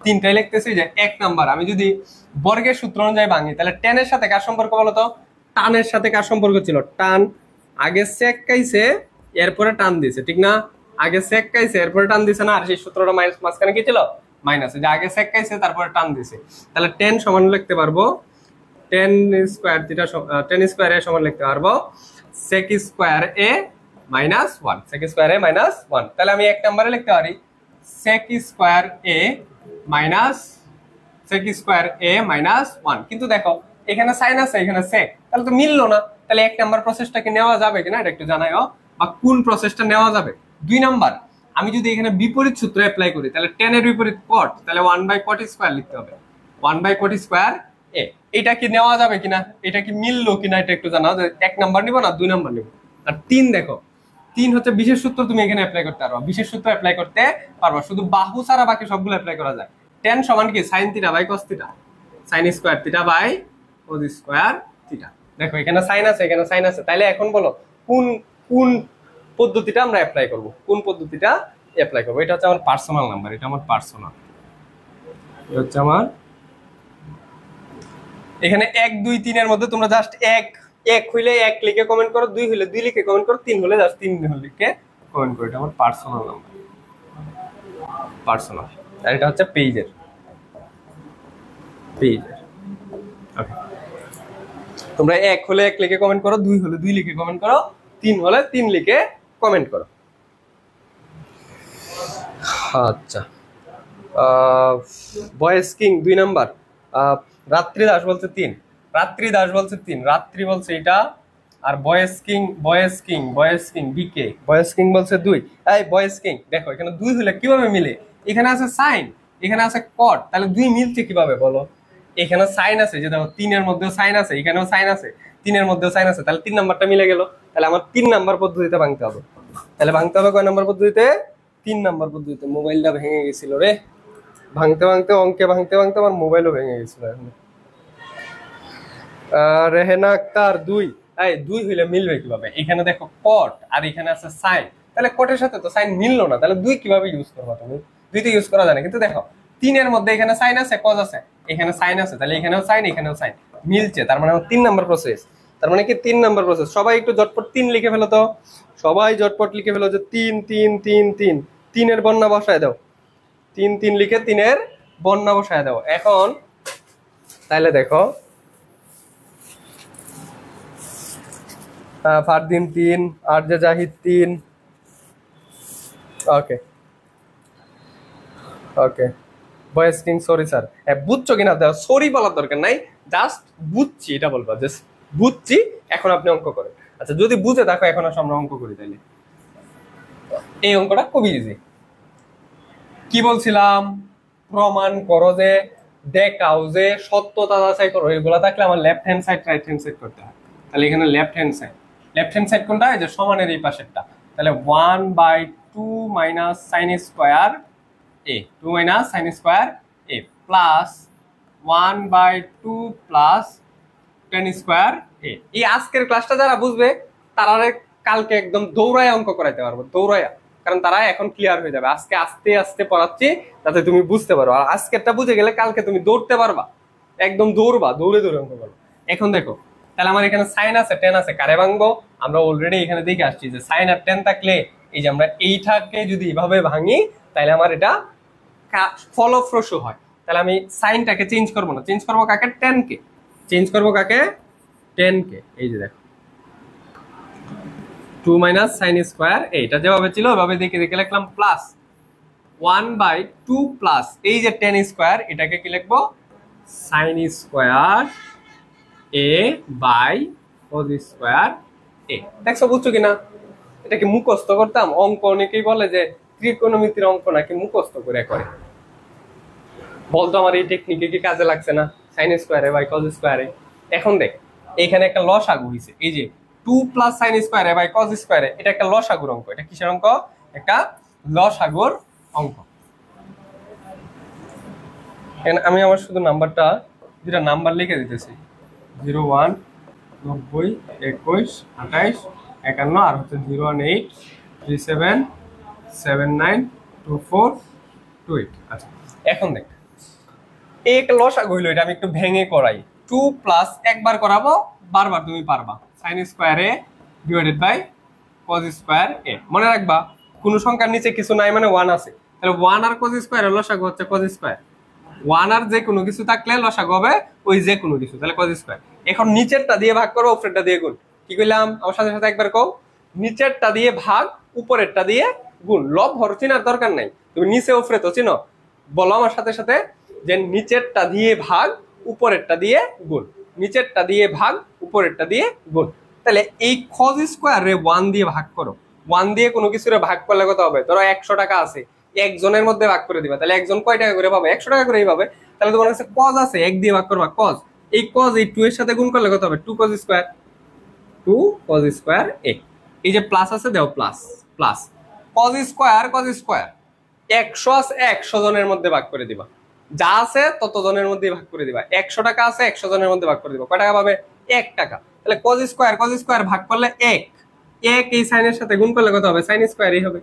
3টাই লিখতেছি যে 1 নাম্বার, আমি যদি বর্গের সূত্র অনুযায়ী ভাঙি তাহলে টেনের সাথে কার সম্পর্ক বলো তো? টানের সাথে কার সম্পর্ক ছিল? টান আগে সেক কাইছে এরপরে টান দিছে, ঠিক না? আগে সেক কাইছে এরপরে টান দিছে না? আর সেই সূত্রটা মাঝখানে কি ছিল? মাইনাস। যে আগে সেক কাইছে তারপরে টান দিছে। তাহলে 10 সমান লিখতে পারবো 10 স্কয়ার থিটা, 10 স্কয়ার এ সমান লিখতে পারবো sec square a minus 1, sec square a minus 1। তাহলে আমি 1 নম্বরে লিখতে পারি sec স্কয়ার a মাইনাস 1। কিন্তু দেখো এখানে সাইন আছে, এখানে sec, তাহলে তো মিললো না। তাহলে 1 নম্বর প্রসেসটা কি নেওয়া যাবে কিনা এটা একটু জানাইও, বা কোন প্রসেসটা নেওয়া যাবে 2 নাম্বার, আমি যদি এখানে বিপরীত সূত্র অ্যাপ্লাই করি তাহলে tan এর বিপরীত cot, তাহলে 1/cot স্কয়ার লিখতে হবে, 1/cot স্কয়ার a। এটা কি নেওয়া যাবে কিনা, এটা কি মিললো কিনা এটা একটু জানাও, যে 1 নাম্বার নিব না 2 নাম্বার নিব। আর 3 দেখো, 3 হচ্ছে বিশেষ সূত্র, তুমি এখানে অ্যাপ্লাই করতে পারবা, বিশেষ সূত্র অ্যাপ্লাই করতে পারবা, শুধু বাহু ছাড়া বাকি সবগুলো অ্যাপ্লাই করা যায়। tan সমান কি sin theta by cos theta, sin square theta by cos square theta. দেখো এখানে sin আছে, এখানে sin আছে, তাইলে এখন বলো কোন কোন পদ্ধতিটা আমরা অ্যাপ্লাই করব, কোন পদ্ধতিটা অ্যাপ্লাই করব। এটা হচ্ছে আমার পার্সোনাল নাম্বার, এটা আমার পার্সোনাল, এটা হচ্ছে আমার। এখানে 1 2 3 এর মধ্যে তোমরা জাস্ট 1 হইলে 1 লিখে কমেন্ট করো, 2 হইলে 2 লিখে কমেন্ট করো, 3 হলে জাস্ট 3 লিখে কমেন্ট করো। এটা আমার পার্সোনাল নাম্বার, পার্সোনাল। আর এটা হচ্ছে পেজের, ওকে। তোমরা 1 হলে 1 লিখে কমেন্ট করো, 2 হলে 2 লিখে কমেন্ট করো, 3 হলে 3 লিখে কমেন্ট করো। আচ্ছা, বয়েস কিং 2 নাম্বার, রাত্রি দাস বলছে 3, রাত্রি দাস বলছে 3, রাত্রি বলছে এটা, আর বয়েস কিং বিকে, বয়েস কিং বলছে 2। এই বয়েস কিং দেখো এখানে 2 হলে কিভাবে মিলে, এখানে আছে সাইন, এখানে আছে কট, তাহলে 2 মিলছে কিভাবে বলো। এখানে সাইন আছে, যে দেখো 3 এর মধ্যেও সাইন আছে, এখানেও সাইন আছে, 3 এর মধ্যেও সাইন আছে, তাহলে 3 নাম্বারটা মিলে গেল। তাহলে আমার 3 নাম্বার পদ্ধতিতে ভাঙতে হবে, তাহলে ভাঙতে হবে কয় নাম্বার পদ্ধতিতে, 3 নাম্বার পদ্ধতিতে। মোবাইলটা ভেঙে গেছিল রে, ভাঙতে অঙ্কে ভাঙতে আমার মোবাইলও ভেঙে গেছিল। এখন রেহেনা আক্তার 2, এই 2 হইলে মিলবে কিভাবে, এখানে দেখো কট আর এখানে আছে সাইন, তাহলে কটের সাথে তো সাইন মিললো না, তাহলে 2 কিভাবে ইউজ করবা তুমি, 2 তো ইউজ করা যায় না। কিন্তু দেখো 3 এর মধ্যে এখানে সাইন আছে, কজ আছে, এখানে সাইন আছে, তাহলে এখানেও সাইন এখানেও সাইন মিলছে, তার মানে 3 নাম্বার প্রসেস। তার মানে কি 3 নাম্বার প্রসেস। সবাই একটু ঝটপট 3 লিখে ফেলো তো, সবাই ঝটপট লিখে ফেলো যে 3 3 3 3, 3 এর বর্ণা বসায় দাও, 3 3 লিখে 3 এর বর্ণা বসায় দাও। এখন তাহলে দেখো ফারদিন 3, আরজে জাহিদ 3, ওকে ওকে। বয়েস কিং সরি স্যার, বুঝছো কিনা দাও, সরি বলার দরকার নাই, জাস্ট বুঝছি এটা বলবা, জাস্ট বুঝছি, এখন আপনি অঙ্ক করেন। আচ্ছা যদি বুঝে দেখো এখন আমরা অঙ্ক করি, তাইলে এই অঙ্কটা খুবই ইজি। কি বলছিলাম, প্রমাণ করো যে, দেখাও যে, সত্যতা যাচাই করো, এগুলা থাকলে আমার left hand side right hand side করতে হয়। তাহলে এখানে লেফট হ্যান্ড সাইড কোনটা, এই যে সমানের এই পাশেরটা, তাহলে 1/2 minus sine square a, 2 minus sine square a plus 1/2 plus tan square a। এই আজকের ক্লাসটা যারা বুঝবে তারা কালকে একদম দৌড়ায় অঙ্ক করাইতে পারবো, দৌড়াইয়া, কারণ তারা এখন ক্লিয়ার হয়ে যাবে। আজকে আস্তে আস্তে পড়াচ্ছি যাতে তুমি বুঝতে পারো, আর আজকেরটা বুঝে গেলে কালকে তুমি দৌড়তে পারবা, একদম দৌড়বা, দৌড়ে অঙ্ক করবো। এখন দেখো তাহলে আমার এখানে সাইন আছে টেন আছে, কারে ভাঙবো, আমরা অলরেডি এখানে দেখে আসছি যে সাইন আর টেন থাকলে, এই যে আমরা এইটাকে যদি এভাবে ভাঙি তাহলে আমার এটা ফলপ্রসূ হয়। তাহলে আমি সাইনটাকে চেঞ্জ করবো না, চেঞ্জ করবো কাকে, টেনকে, চেঞ্জ করবো কাকে, টেনকে। এই যে দেখো 2 মাইনাস সাইন স্কোয়ার, এইটা যেভাবে ছিল ওইভাবে দেখে দেখে লিখলাম, প্লাস 1/2 প্লাস এই যে টেন স্কোয়ার, এটাকে কি লিখবো, sine square a by cos square a। দেখছো বুঝছো কিনা, এটা কি মুখস্থ করতাম অঙ্ক, অনেকেই বলে যে ত্রিকোণমিতির অঙ্ক নাকি মুখস্থ করে করে, বলতো আমার এই টেকনিকে কি কাজে লাগছে না, সাইন স্কোয়ারে বাই cos স্কোয়ারে। এখন দেখ এখানে একটা লসাগু হইছে, এই যে 2 plus sine square a by cos square a, এটা একটা লসাগুর অঙ্ক। এটা কিসের অঙ্ক, একটা লসাগুর অঙ্ক। আমি আমার শুধু নাম্বারটা, যেটা নাম্বার লিখে দিতেছি, 0 1 90 21 28 51, আর হচ্ছে 0 1 8 3 7 7 9 2 4 2 8। আচ্ছা এখন দেখ এক লসাগু হইলো, এটা আমি একটু ভেঙে করাই। 2 প্লাস একবার করাবো, বারবার তুমি পারবা, sine square A divided by cos square A. মনে রাখবা কোন সংখ্যার নিচে কিছু নাই মানে 1 আছে, তাহলে 1 আর cos স্কোয়ার এর লসাগু হচ্ছে cos স্কোয়ার। 1 আর যে কোনো কিছু থাকলে লসাগু হবে ওই যে কোনো কিছু, তাহলে cos স্কোয়ার। এখন নিচেরটা দিয়ে ভাগ করো, উপরেরটা দিয়ে গুণ। কি কইলাম, আমার সাথে সাথে একবার কও, নিচেরটা দিয়ে ভাগ, উপরেরটা দিয়ে গুণ। লব হর চিনার দরকার নাই, তুমি নিচে উপরে তো চিনো, বলো আমার সাথে সাথে, যে নিচেরটা দিয়ে ভাগ, উপরেরটা দিয়ে গুণ, নিচেরটা দিয়ে ভাগ, উপরেরটা দিয়ে গুণ। তাহলে এই cos স্কোয়ার রে 1 দিয়ে ভাগ করো, ওয়ান দিয়ে কোনো কিছুর ভাগ করলে কত হবে? ধরো 100 টাকা আছে, একজনের মধ্যে ভাগ করে দিবা, তাহলে একজন কয় টাকা করে পাবে? 100 টাকা করেই পাবে। তাহলে তোমার কাছে কজ আছে, 1 দিয়ে ভাগ করবা কজ, এই কজ এই 2 এর সাথে গুণ করলে কত হবে? 2 cos square, 2 cos square a। এই যে প্লাস আছে দাও প্লাস, প্লাস cos স্কয়ার 100 আছে 100 জনের মধ্যে ভাগ করে দিবা, যা আছে তত জনের মধ্যে ভাগ করে দিবা। 100 টাকা আছে 100 জনের মধ্যে ভাগ করে দিবা, কয় টাকা পাবে? 1 টাকা। তাহলে cos স্কয়ার ভাগ করলে 1, এই সাইনের সাথে গুণ করলে কত হবে? sin স্কয়ারই হবে,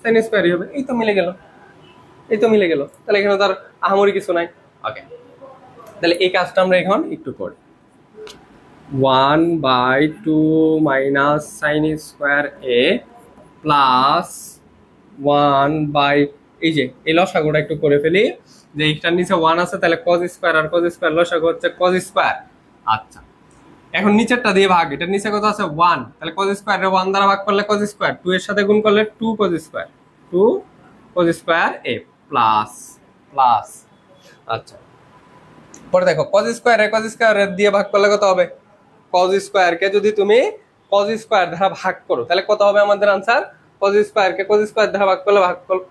sin স্কয়ারই হবে। এই তো মিলে গেল, তাহলে এখানে তো আর আহামরি কিছু নাই। ওকে, তাহলে এই কাজটা আমরা এখন একটু করি। 1/2 minus sin square a plus 1 এই যে এই লসাগুটা একটু করে ফেলি, যে এইটার নিচে 1 আছে, তাহলে cos স্কয়ার আর cos স্কয়ার লসাগু হচ্ছে cos স্কয়ার। আচ্ছা, এখন নিচেরটা দিয়ে ভাগ, এটার নিচে কত আছে? 1, তাহলে cos স্কয়ার এর 1 দ্বারা ভাগ করলে cos স্কয়ার, 2 এর সাথে গুণ করলে 2 cos square, 2 cos square a plus plus. আচ্ছা, পরে দেখো cos স্কয়ার এর দিয়ে ভাগ করলে কত হবে? cos স্কয়ার কে যদি তুমি cos স্কয়ার দ্বারা ভাগ করো তাহলে কত হবে আমাদের আনসার? cos স্কয়ার কে cos স্কয়ার দ্বারা ভাগ করলে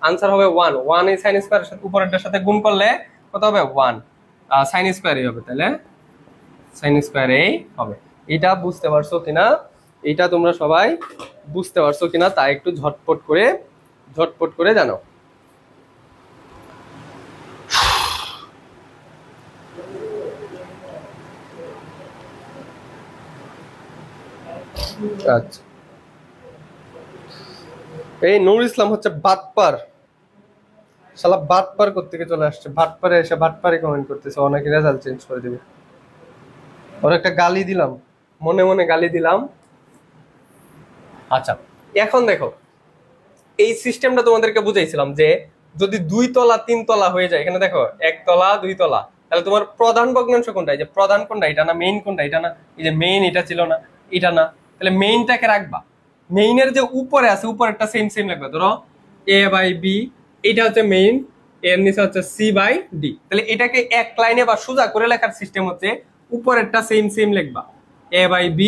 আনসার হবে 1 এই sin স্কয়ার এর সাথে উপরেরটার সাথে গুণ করলে কত হবে? 1 sin স্কয়ারই হবে, তাহলে sin স্কয়ার এই হবে। এটা বুঝতে পারছো কিনা? এটা তোমরা সবাই বুঝতে পারছো কিনা তা একটু ঝটপট করে জানো। আচ্ছা, এই নূর ইসলাম হচ্ছে বাটপার, শালা বাটপার করতে চলে আসছে, বাটপারে এসে বাটপারে কমেন্ট করতেছে, অনেকে রেজাল্ট চেঞ্জ করে দিবে। ওর একটা গালি দিলাম, মনে মনে গালি দিলাম। আচ্ছা, এখন দেখো এই সিস্টেমটা তোমাদেরকে বুঝাইছিলাম যে যদি 2 তলা 3 তলা হয়ে যায়, এখানে দেখো 1 তলা 2 তলা, তাহলে তোমার প্রধান ভগ্নাংশ কোনটা? এই যে প্রধান কোনটা? এটা না। মেইন কোনটা? এটা না। এই যে মেইন এটা ছিল না, এটা না। তাহলে মেইনটাকে রাখবা, মেইনের যে উপরে আছে উপরেরটা সেম লাগবে। ধরো a/b, এটা হচ্ছে মেইন, এর নিচে হচ্ছে c/d। তাহলে এটাকে এক লাইনে বা সোজা করে লেখার সিস্টেম হচ্ছে উপরেরটা সেম লিখবা a/b,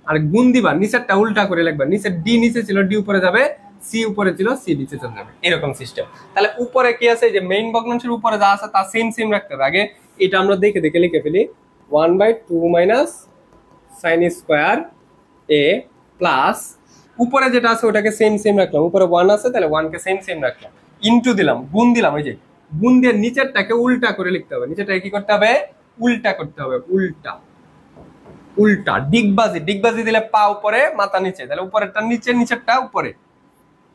আর গুণ দিবা, নিচেরটা উল্টা করে লিখবা। নিচে d নিচে ছিল, d উপরে যাবে, c উপরে ছিল, c নিচে চলে যাবে, এরকম সিস্টেম। তাহলে উপরে কি আছে? যে মেইন ভগ্নাংশের উপরে যা আছে তা সেম রাখতে হবে। আগে এটা আমরা দেখে লিখে ফেলি, 1/2 minus sin square a plus উপরে যেটা আছে ওটাকে সেম রাখলাম, উপরে 1 আছে তাহলে 1 কে সেম রাখলাম, ইনটু দিলাম, গুণ দিলাম। এই যে গুণ দিয়ে নিচেরটাকে উল্টা করে লিখতে হবে, নিচেরটাকে কি করতে হবে? উল্টা করতে হবে, উল্টা ডিগবাজি দিলে পা উপরে মাথা নিচে, তাহলে উপরেরটা নিচে, নিচেরটা উপরে।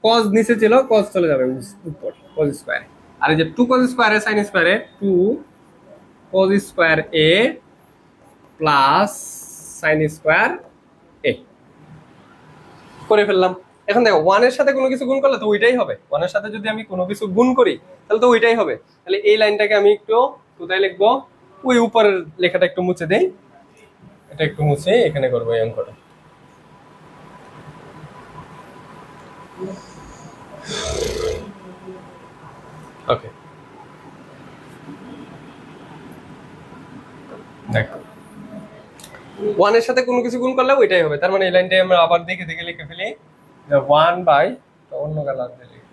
cos নিচে ছিল, cos চলে যাবে উপর, cos স্কয়ার। আর এই যে 2 cos square sin square 2 cos square a plus sin square a করে ফেললাম। এখন দেখো 1 এর সাথে কোনো কিছু গুণ করলে তো ওইটাই হবে, 1 এর সাথে যদি আমি কোনো কিছু গুণ করি তাহলে তো ওইটাই হবে। তাহলে এই লাইনটাকে আমি একটু কোথায় লিখবো? ওই উপরের লেখাটা একটু মুছে দেই, এটা একটু মুছে এখানে করবো এই অঙ্কটা। ওকে, দেখো 1 এর সাথে কোনো কিছু গুণ করলে ওইটাই হবে, তার মানে এই লাইনটাই আমরা আবার দেখে লিখে ফেলি, 1 অন্য কালার দিয়ে লিখি,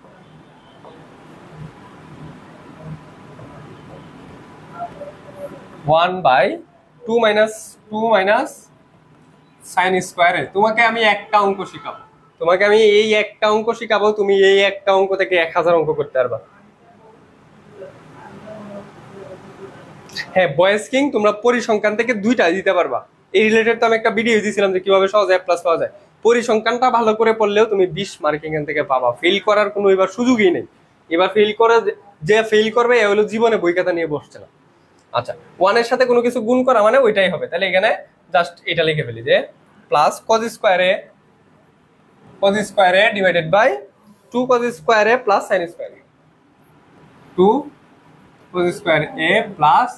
1/2 মাইনাস sin স্কয়ার। তোমাকে আমি একটা অঙ্ক শিখাবো, এই একটা অঙ্ক শিখাবো, তুমি এই একটা অঙ্ক থেকে 1000 অঙ্ক করতে পারবা। হ্যাঁ বয়েজ কিং, তোমরা পরিসংখ্যান থেকে 2টা দিতে পারবা। এই রিলেটেড তো আমি একটা ভিডিও দিয়েছিলাম যে কিভাবে সহজে A+ পাওয়া যায়। পরিসংখ্যানটা ভালো করে পড়লেও তুমি 20 মার্ক এখান থেকে পাবা, ফেল করার কোনো এবার সুযোগই নেই। এবার ফেল করে যে ফেল করবে এ হলো জীবনে বই খাতা নিয়ে বসছে না। আচ্ছা, 1 এর সাথে কোনো কিছু গুণ করা মানে ওইটাই হবে। তাহলে এখানে জাস্ট এটা লিখে ফেলি যে plus cos square a divided by 2 cos square a plus sin square a, 2 cos square a plus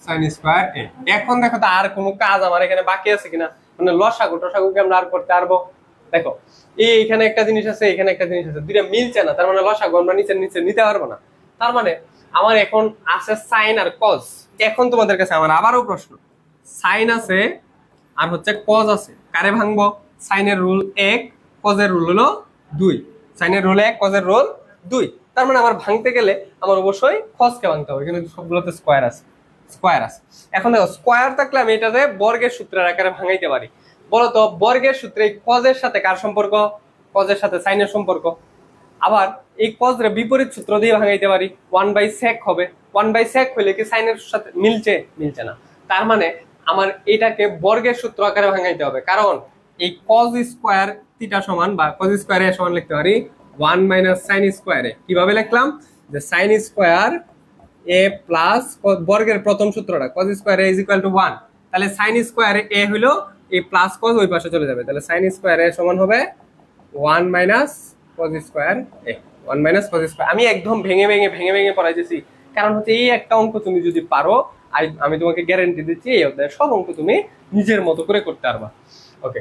sin square a। এখন দেখো তো আর কোনো কাজ আমার এখানে বাকি আছে কিনা, মানে লসাগুকে আমরা আর করতে পারবো? দেখো এখানে একটা জিনিস আছে, এখানে একটা জিনিস আছে, দুইটা মিলছে না, তার মানে লসাগু আমরা নিচে নিতে পারবো না। তার মানে আমার এখন আছে সাইন আর কজ। এখন তোমাদের কাছে আমার আবারও প্রশ্ন, সাইন আছে আর হচ্ছে কজ আছে, কারে ভাঙবো? সাইনের রুল 1, কজের রুল হলো 2, সাইনের রুল 1, কজের রুল 2। তার মানে আমার ভাঙতে গেলে আমার অবশ্যই কজকে ভাঙতে হবে, এখানে সবগুলোতে স্কয়ার আছে, স্কয়ার আছে। এখন দেখো স্কয়ার থাকলে আমি এটাতে বর্গের সূত্রের আকারে ভাঙাইতে পারি। বলো তো বর্গের সূত্রে কজের সাথে কার সম্পর্ক? কজের সাথে সাইনের সম্পর্ক। আবার এই কজরে বিপরীত সূত্র দিয়ে ভাঙাইতে পারি, 1/sec হবে। 1/sec হইলে কি সাইনের সাথে মিলছে? মিলছে না। তার মানে আমার এটাকে বর্গের সূত্র আকারে ভাঙাইতে হবে, কারণ এই cos স্কয়ার থিটা সমান বা cos স্কয়ার এ সমান লিখতে পারি 1 - sin স্কয়ার এ। কিভাবে লিখলাম? যে sin স্কয়ার a প্লাস বর্গের প্রথম সূত্রটা cos স্কয়ার a = 1, তাহলে sin স্কয়ার a হলো এই প্লাস cos ওই পাশে চলে যাবে, তাহলে sin স্কয়ার a সমান হবে 1 - cos square a। 1 - cos square. আমি একদম ভেঙে ভেঙে পড়াইতেছি, কারণ হচ্ছে এই একটা অঙ্ক তুমি যদি পারো, আমি তোমাকে গ্যারান্টি দিচ্ছি এই অধ্যায়ের সব অঙ্ক তুমি নিজের মতো করে করতে পারবা। ওকে,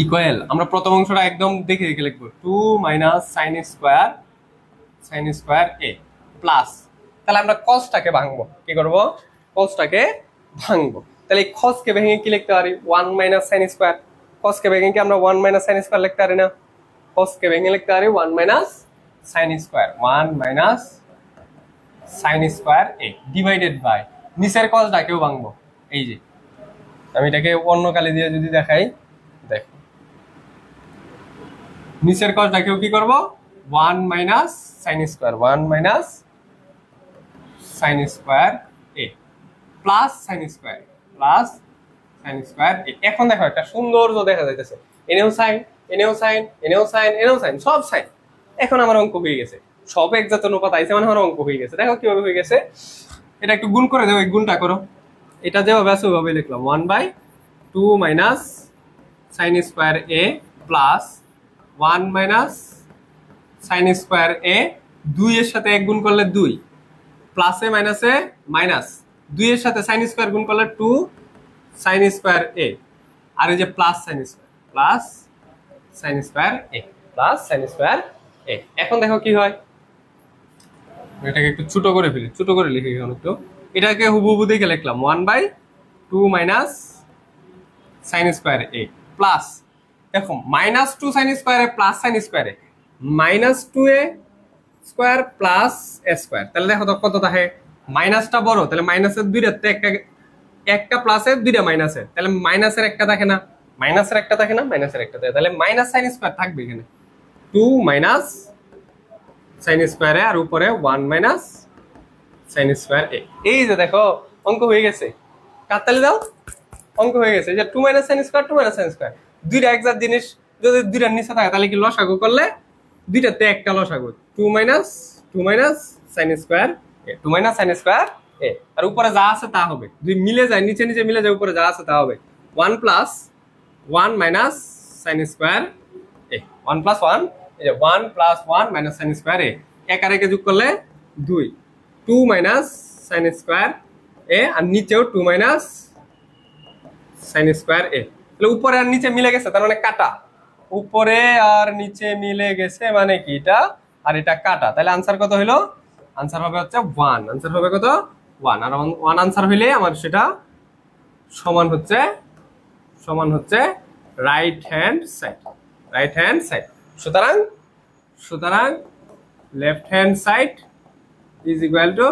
ইকুয়াল আমরা প্রথম অংশটা একদম দেখে দেখে লিখবো, 2 - sin স্কয়ার a প্লাস, তাহলে আমরা cosটাকে ভাঙবো। কি করব? cosটাকে ভাঙবো। তাহলে এই cosকে ভেঙে কি লিখতে পারি? 1 - sin স্কয়ার। cosকে ভেঙে কি আমরা 1 - sin স্কয়ার লিখতে পারি না? cosকে ভেঙে লিখতে পারি 1 - sin square, 1 - sin square a divided by নিচের cosটাকেও ভাঙবো। এই যে আমি এটাকে অন্য কালি দিয়ে যদি দেখাই, দেখো নিচের cosটাকেও কি করব? 1 - sin square, 1 - sin square a plus sin square, plus sin square a। এখন দেখো একটা সৌন্দর্য দেখা যাইতেছে, এনেও সাইন, এনেও সাইন, এনেও সাইন, এনেও সাইন, সব সাইন। এখন আমার অঙ্ক হয়ে গেছে, সব একজাত অনুপাত আইছে, মানে আমার অঙ্ক হয়ে গেছে। দেখো কিভাবে হয়ে গেছে, এটা একটু গুণ করে দেবো, এই গুণটা করো। এটা যেভাবে আছে ওইভাবে লিখলাম, 1/2 - sin square a plus 1 - sin square a। 2 এর সাথে 1 গুণ করলে 2, প্লাসে মাইনাসে মাইনাস, 2 এর সাথে sin স্কয়ার গুণ করলে 2 sin স্কয়ার a, আর এই যে plus sin square, plus sin square a, plus sin square a। এখন দেখো কি হয়, এটাকে একটু ছোট করে ফেলি, ছোট করে লিখি এখন একটু। এটাকে হুবহু দেখে লিখলাম 1/2 - sin স্কয়ার a প্লাস, দেখো -2 sin square a plus sin square a, -2a square plus a square. তাহলে দেখো তো কত থাকে, মাইনাসটা বড়, তাহলে মাইনাসের দুইটাতে একটা প্লাসের দুইটা মাইনাসের, তাহলে মাইনাসের একটা থাকে না, মাইনাসের একটা থাকে না, মাইনাসের একটা থাকে, তাহলে মাইনাস sin স্কয়ার থাকবে এখানে, 2 - sin স্কয়ার a আর উপরে 1 - sin স্কয়ার a। এই যে দেখো অঙ্ক হয়ে গেছে, কাটতালি দাও, অঙ্ক হয়ে গেছে। যে 2 - sin স্কয়ার, 2 - sin স্কয়ার, দুইটা একজাত জিনিস যদি দুইটার নিচে থাকে তাহলে কি লসাগু করলে দুইটাতে একটা লসাগু, 2 - sin square a, 2 - sin square a, আর উপরে যা আছে তা হবে, দুই মিলে যায়, নিচে নিচে মিলে যায়, উপরে যা আছে তা হবে 1 + 1 - sin স্কয়ার a, 1 + 1, এই যে 1 + 1 - sin স্কয়ার a, এক আর একে যোগ করলে 2, 2 - sin স্কয়ার a, আর নিচেও 2 - sin স্কয়ার a। তাহলে উপরে আর নিচে মিলে গেছে, তার মানে কাটা, উপরে আর নিচে মিলে গেছে মানে কি এটা আর এটা কাটা। তাহলে আনসার কত হলো? আনসার হবে হচ্ছে 1, আনসার হবে কত? 1, আর 1 আনসার হইলে আমার সেটা সমান হচ্ছে right hand side, right hand side. সুতরাং left hand side is equal to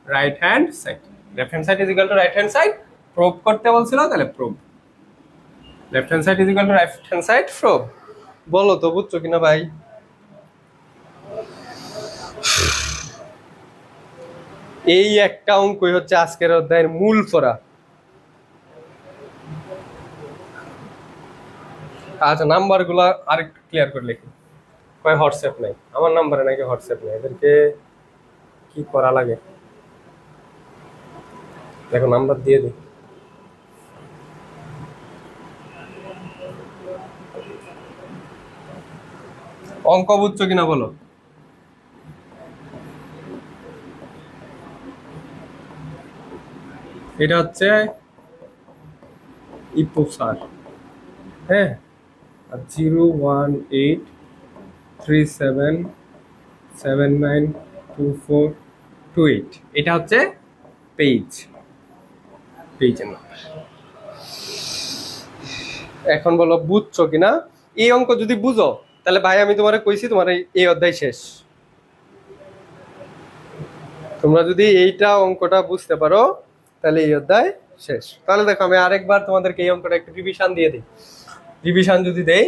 right hand side, left hand side is equal to right hand side. Prove করতে বলছিল, তাহলে prove, left hand side is equal to right hand side, prove. বলো তো বুঝছো কিনা ভাই? এই একটা অঙ্কই হচ্ছে আজকের অধ্যায়ের মূল পড়া। আচ্ছা, নাম্বার গুলা আরেকটু ক্লিয়ার করে লিখি। কয় হোয়াটসঅ্যাপ নাই, আমার নাম্বারে নাকি হোয়াটসঅ্যাপ নেই, এদেরকে কি করা লাগে দেখো, নাম্বার দিয়ে দিই। অঙ্ক বুঝছো কিনা বলো? এটা হচ্ছে ইপো স্যার, হ্যাঁ, 01837792428, এটা হচ্ছে পেজের নাম্বার। এখন বলো বুঝছো কিনা এই অঙ্ক যদি বুঝো তাহলে ভাই আমি তোমারে কইছি তোমার এই অধ্যায় শেষ। তোমরা যদি এইটা অঙ্কটা বুঝতে পারো তাহলে এই অধ্যায় শেষ। তাহলে দেখো আমি আরেকবার তোমাদেরকে এই অঙ্কটা একটু রিভিশন দিয়ে দিই। রিভিশন যদি দেই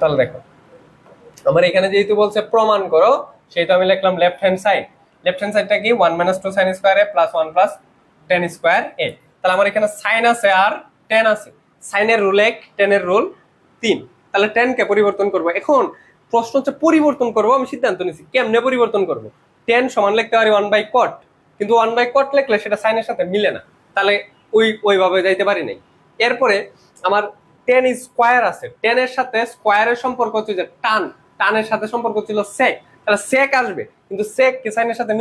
তাহলে দেখো আমার এখানে যেহেতু বলছে প্রমাণ করো, সেহেতু আমি লিখলাম left hand side. Left hand সাইডটা কি 1 - 2 sin square a plus 1 plus tan square a। তাহলে আমার এখানে সাইন আছে আর tan আছে। সাইনের রুল 1, tan এর রুল 3। তাহলে tan কে পরিবর্তন করব। এখন প্রশ্ন হচ্ছে পরিবর্তন করব, আমি সিদ্ধান্ত নিয়েছি কেমনে পরিবর্তন করব। tan সমান লিখতে পারি 1/cot, কিন্তু 1/cot লিখলে সেটা সাইনের সাথে মিলে না, তাহলে ওইভাবে যাইতে পারি নাই। এরপরে আমার tan স্কয়ার আছে, tan এর সাথে স্কয়ারের সম্পর্ক হচ্ছে যে টানের সাথে সম্পর্ক ছিল sec, তাহলে sec আসবে, কিন্তু sec কি সাইনের সাথে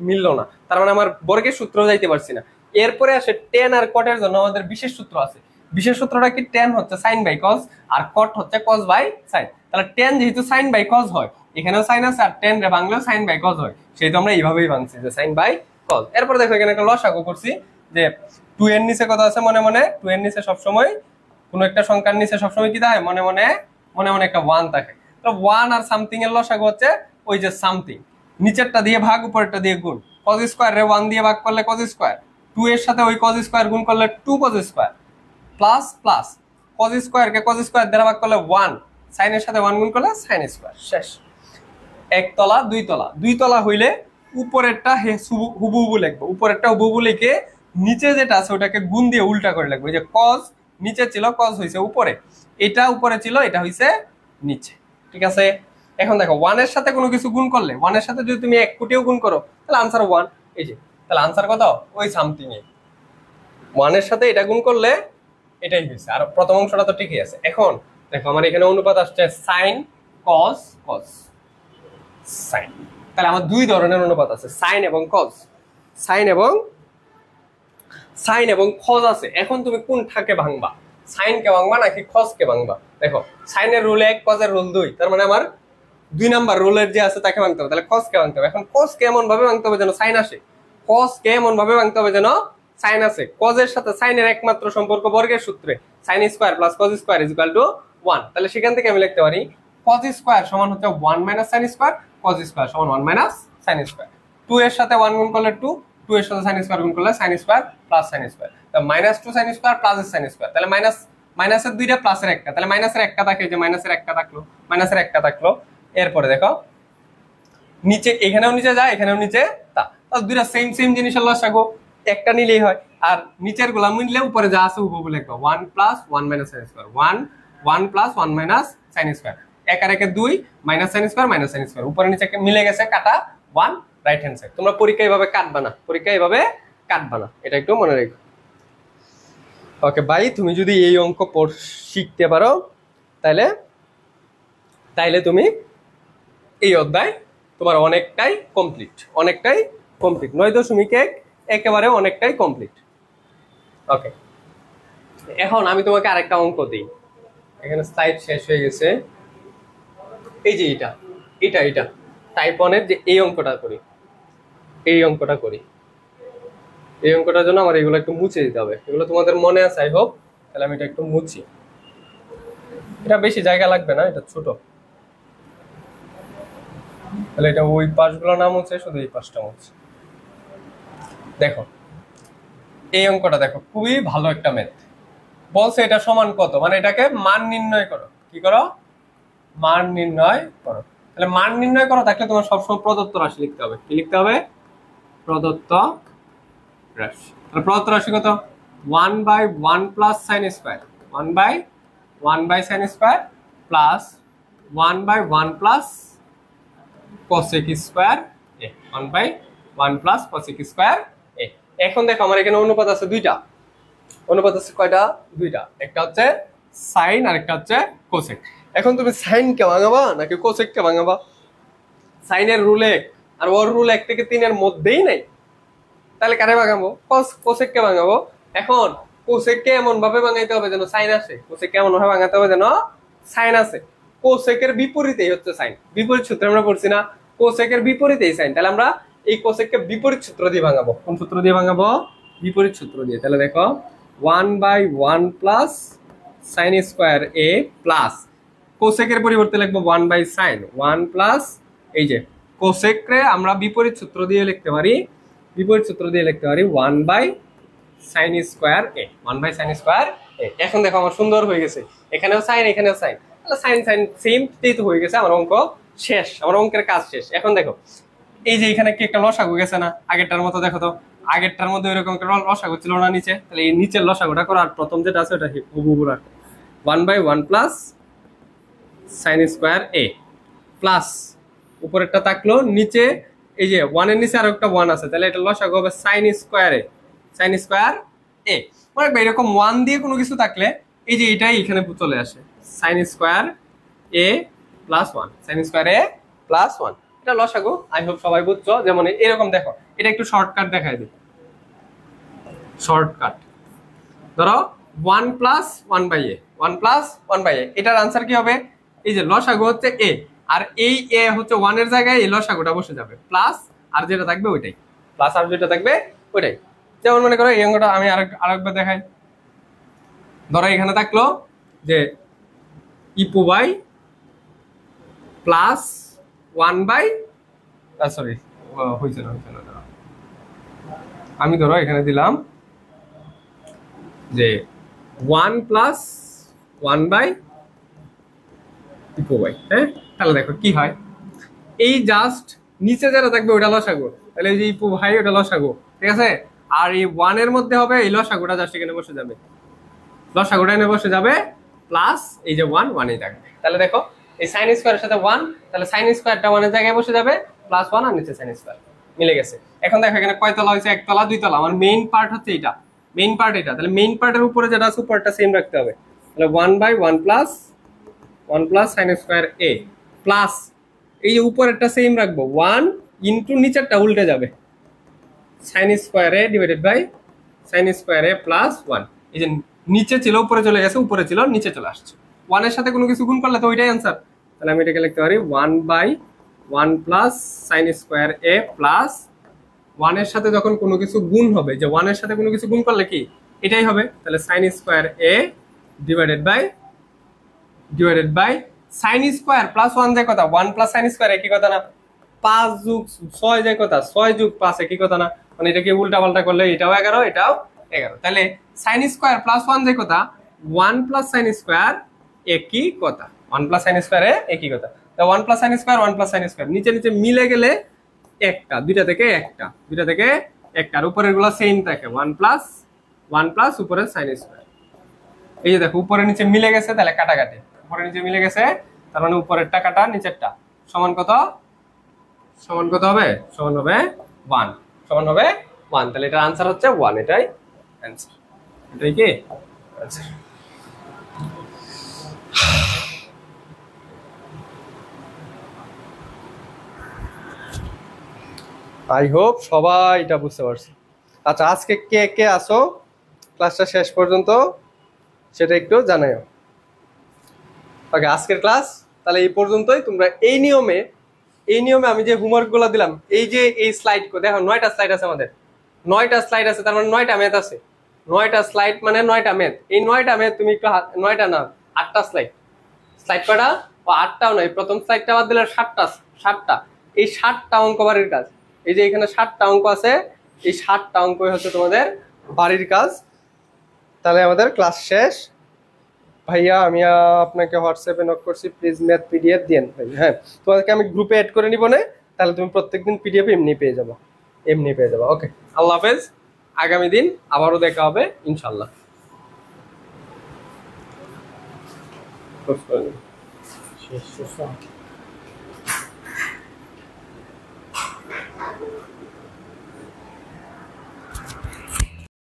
মিললো না, তার মানে আমার বর্গের সূত্র যাইতে পারছি না। এরপরে আসে tan আর cot এর জন্য আমাদের বিশেষ সূত্র আছে। বিশেষ সূত্রটা কি, tan হচ্ছে sin বাই cos আর cot হচ্ছে cos বাই sin। তাহলে tan যেহেতু sin বাই cos হয়, এখানেও sin আছে, আর tan রে ভাঙলেও sin বাই cos হয়, সেহেতু আমরা এইভাবেই ভাঙছি যে sin বাই cos। এরপর দেখো এখানে একটা লসাগু করছি যে 2 এর নিচে কত আছে, মনে মনে 2 এর নিচে সবসময় কোন একটা সংখ্যার নিচে সবসময় কি থাকে, মনে মনে একটা 1 থাকে। তো 1 আর সামথিং এর লসাগু হচ্ছে ওই যে সামথিং, নিচেরটা দিয়ে ভাগ উপরেরটা দিয়ে গুণ। cos স্কয়ার রে 1 দিয়ে ভাগ করলে cos স্কয়ার, 2 এর সাথে ওই cos স্কয়ার গুণ করলে 2 cos square, plus plus cos square কে cos স্কয়ার দ্বারা ভাগ করলে 1, sin এর সাথে 1 গুণ করলে sin স্কয়ার। শেষ। একতলা দুই তলা হইলে উপরেরটা হুবহু লিখবো, উপরেরটা হুবহু লিখে নিচে যেটা আছে ওটাকে গুণ দিয়ে উল্টা করে লিখবো। এই যে cos নিচে ছিল, cos হইছে উপরে, এটা উপরে ছিল, এটা হইছে নিচে। ঠিক আছে। এখন দেখো 1 এর সাথে কোনো কিছু গুণ করলে, 1 এর সাথে যদি তুমি 1 কোটিও গুণ করো তাহলে আনসার 1। এই যে তাহলে আনসার কত, ওই সামথিং এ 1 এর সাথে এটা গুণ করলে এটাই হয়েছে। আর প্রথম অংশটা তো ঠিকই আছে। এখন দেখো আমার এখানে অনুপাত আসছে sin cos sin। তাহলে আমার দুই ধরনের অনুপাত আছে, sin এবং cos, sin এবং cos আছে। এখন তুমি কোনটাকে ভাঙবা, sin কে ভাঙবা নাকি cos কে ভাঙবা? দেখো sin এর রুল 1, cos এর রুল 2, তার মানে আমার 2 নাম্বার রুলের যে আছে তাকে ভাঙতে হবে। তাহলে cos কে ভাঙতে হবে। এখন cos কে এমন ভাবে ভাঙতে হবে যেন sin আসে, cos কে এমন ভাবে ভাঙতে হবে যেন sin আসে। cos এর সাথে sin এর একমাত্র সম্পর্ক বর্গের সূত্রে, sin square plus cos square is equal two 1। তাহলে সেখান থেকে আমি লিখতে পারি cos স্কয়ার সমান হচ্ছে 1 minus sin square, cos square সমান 1 মাইনাস sin স্কয়ার। 2 এর সাথে 1 গুণ করলে 2, 2 এর সাথে sin স্কয়ার গুণ করলে sin square plus sin square. তাহলে minus 2 sin square plus sin square, তাহলে মাইনাসের দুইটা প্লাসের একটা, তাহলে মাইনাসের একটা থাকে, যে মাইনাসের একটা থাকলো। এরপরে দেখো নিচে, এখানেও নিচে যায়, এখানেও নিচে তা, তাহলে দুইটা সেম জিনিসের লসাগু, একটা নিলেই হয়। আর নিচের গুলা মিললে উপরে যা আছে হুবহু লিখবো, 1 plus 1 minus sin square, 1 plus 1 minus sin square, এক আর একে 2 minus sin square minus sin square, উপরে নিচে মিলে গেছে, কাটা 1 রাইট হ্যান্ড সাইড। তোমরা পরীক্ষা এইভাবে কাটবা না, এটা একটু মনে রেখো। ওকে ভাই, তুমি যদি এই অঙ্ক শিখতে পারো তাইলে তুমি এই অধ্যায় তোমার অনেকটাই কমপ্লিট, 9.1 একেবারে অনেকটাই কমপ্লিট। ওকে, এখন আমি তোমাকে আরেকটা অঙ্ক দিই। এখানে স্লাইড শেষ হয়ে গেছে। এই যে এটা টাইপ 1 এর যে এই অঙ্কটা করি, এই অঙ্কটার জন্য আমার এগুলো একটু মুছে দিতে হবে। এগুলো তোমাদের মনে আছে আই হোপ, তাহলে আমি এটা একটু মুছি। এটা বেশি জায়গা লাগবে না, এটা ছোট, তাহলে এটা ওই পাশগুলো না মুছে শুধু এই পাশটা মুছে। দেখো এই অঙ্কটা দেখো, খুবই ভালো একটা ম্যাথ। বলছে এটা সমান কত, মানে এটাকে মান নির্ণয় করো। কি করো? মান নির্ণয় করো। তাহলে মান নির্ণয় করো থাকলে তোমার সবসময় প্রদত্ত রাশি লিখতে হবে। কি লিখতে হবে? প্রদত্ত রাশি। তাহলে প্রদত্ত রাশি কত? 1/1 plus sin square, 1/1 sin square plus 1/1 plus cosec square a, 1/1 plus cosec square a। এখন দেখো আমার এখানে অনুপাত আছে দুইটা। অনুপাত আছে কয়টা? দুইটা। একটা হচ্ছে sin আর একটা হচ্ছে cosec। এখন তুমি sin কে ভাঙাবা নাকি cosec কে ভাঙাবা? sin এর রুল 1 আর ওর রুল 1 থেকে 3 এর মধ্যেই নাই, তাহলে কারে ভাঙাবো? cosec কে ভাঙাবো। এখন cosec কে এমন ভাবে ভাঙাইতে হবে যেন sin আসে, cosec কে এমন ভাবে ভাঙাতে হবে যেন sin আসে। cosec এর বিপরীতেই হচ্ছে sin, বিপরীত সূত্র আমরা পড়ছি না, cosec এর বিপরীতেই sin। তাহলে আমরা এই cosec কে বিপরীত সূত্র দিয়ে ভাঙাবো। কোন সূত্র দিয়ে ভাঙাবো? বিপরীত সূত্র দিয়ে। তাহলে দেখো 1/1 plus sign square a plus কোসেকের পরিবর্তে লিখবো 1/sin 1 প্লাস এই যে কোসেকরে আমরা বিপরীত সূত্র দিয়ে লিখতে পারি 1/sin স্কোয়ার এ 1/sin স্কোয়ার এ। এখন দেখো আমার সুন্দর হয়ে গেছে, এখানেও সাইন এখানেও সাইন, তাহলে সাইন সাইন সেম তো হয়ে গেছে, আমার অঙ্ক শেষ, আমার অঙ্কের কাজ শেষ। এখন দেখো এই যে এখানে কি একটা লসাগু গেছে না আগেরটার মতো, দেখো তো আগেরটার মধ্যে ওইরকম একটা লসাগু ছিল না নিচে, তাহলে এই নিচের লসাগুটা করো আর প্রথম যেটা আছে ওটা হুবহু রাখো 1/1 plus sign square a plus উপরেরটা থাকলো নিচে এই যে 1 এর নিচে আর একটা 1 আছে, তাহলে এটা লসাগু হবে সাইন স্কোয়ার এ মানে এরকম 1 দিয়ে কোনো কিছু থাকলে এই যে এটাই এখানে চলে আসে সাইন স্কোয়ার এ প্লাস 1 এটা লসাগু। আই হোপ সবাই বুঝছো। যেমন এরকম দেখো, এটা একটু শর্টকাট দেখাই দিই, শর্টকাট ধরো 1 প্লাস 1/a এটার আনসার কি হবে? এই যে লসাগু হচ্ছে এ, আর এই এ হচ্ছে 1 এর জায়গায় এই লসাগুটা বসে যাবে প্লাস আর যেটা থাকবে ওইটাই, যেমন মনে করো এই অঙ্কটা আমি আরেকবার দেখাই। ধরো এখানে থাকলো যে ইপু বাই প্লাস 1/, সরি হয়েছে না, আমি ধরো এখানে দিলাম যে 1 প্লাস 1/, হ্যাঁ, তাহলে দেখো কি হয়, এই জাস্ট নিচে যারা থাকবে ওটা লসাগু, তাহলে এই যে ইপু ভাই ওটা লসাগু, ঠিক আছে। আর এই 1 এর মধ্যে হবে এই লসাগুটা জাস্ট এখানে বসে যাবে, লসাগুটা এনে বসে যাবে প্লাস এই যে 1 এই থাকবে। তাহলে দেখো এই সাইন স্কোয়ারের সাথে 1, তাহলে সাইন স্কোয়ারটা 1 এর জায়গায় বসে যাবে প্লাস 1 আর নিচে সাইন স্কোয়ার মিলে গেছে। এখন দেখো এখানে কয় তলা হয়েছে? 1 তলা 2 তলা। আমার মেইন পার্ট হচ্ছে এটা, মেইন পার্ট এটা, তাহলে মেইন পার্টের উপরে যেটা আছে উপরটা সেম রাখতে হবে, তাহলে 1/1 plus 1 plus sign square a plus এই যে উপরেরটা সেম রাখবো 1 ইন্টু নিচেরটা উল্টে যাবে sine square A divided by sine square a plus 1। এই যে নিচে ছিল উপরে চলে গেছে, উপরে ছিল নিচে চলে আসছে, 1 এর সাথে কোনো কিছু গুণ করলে তো ওইটাই आंसर। তাহলে আমি এটাকে লিখতে পারি 1/1 plus sign square a plus 1 এর সাথে যখন কোনো কিছু গুণ হবে, যে 1 এর সাথে কোনো কিছু গুণ করলে কি এটাই হবে, তাহলে sine square A divided by sine square plus 1 যে কথা, 1 প্লাস সাইন স্কোয়ার একই কথা না, 5 যোগ 6 যে কথা, 6 যোগ 5 একই কথা না, মানে এটাকে উল্টা পাল্টা করলে এটাও 11 এটাও 11, তাহলে সাইন স্কোয়ার প্লাস 1 যে কথা, 1 প্লাস সাইন স্কোয়ার একই কথা, 1 প্লাস সাইন স্কোয়ার একই কথা। তো 1 প্লাস সাইন স্কোয়ার নিচে নিচে মিলে গেলে একটা, দুইটা থেকে একটা, আর উপরের গুলো সেম থাকে 1 প্লাস উপরের সাইন স্কোয়ার। এই যে দেখো উপরে নিচে মিলে গেছে, তাহলে কাটাকাটি, উপরে নিচে মিলে গেছে তার মানে উপরেরটা কাটা নিচেরটা সমান কত হবে? সমান হবে 1, তাহলে এটার আনসার হচ্ছে 1, এটাই আনসার, এটাই কি আনসার। আই হোপ সবাই এটা বুঝতে পারছো। আচ্ছা, আজকে কে কে আসো ক্লাসটা শেষ পর্যন্ত সেটা একটু জানাও। ওকে, আজকের ক্লাস তাহলে এই পর্যন্তই। তোমরা এই নিয়মে আমি যে হোমওয়ার্কগুলো দিলাম, এই যে এই স্লাইড দেখো 9টা স্লাইড আছে আমাদের, 9টা স্লাইড আছে, তার মানে 9টা ম্যাথ আছে, 9টা স্লাইড মানে 9টা ম্যাথ। এই 9টা ম্যাথ তুমি একটু 9টা না 8টা স্লাইড কটা ও 8টাও নয়, প্রথম স্লাইডটা বাদ দিলে 7টা, এই 7টা অঙ্ক বাড়ির কাজ। এই যে এখানে 7টা অঙ্ক আছে, এই 7টা অঙ্কই হচ্ছে তোমাদের বাড়ির কাজ। তাহলে আমাদের ক্লাস শেষ। ভাইয়া আমি আপনাকে হোয়াটসঅ্যাপে নক করছি, প্লিজ ম্যাথ পিডিএফ দেন ভাই। হ্যাঁ, তোমাদেরকে আমি গ্রুপে অ্যাড করে নিব না, তাহলে তুমি প্রত্যেকদিন পিডিএফ এমনি পেয়ে যাবো। ওকে, আল্লাহ হাফেজ। আগামী দিন আবারও দেখা হবে ইনশাল্লাহ।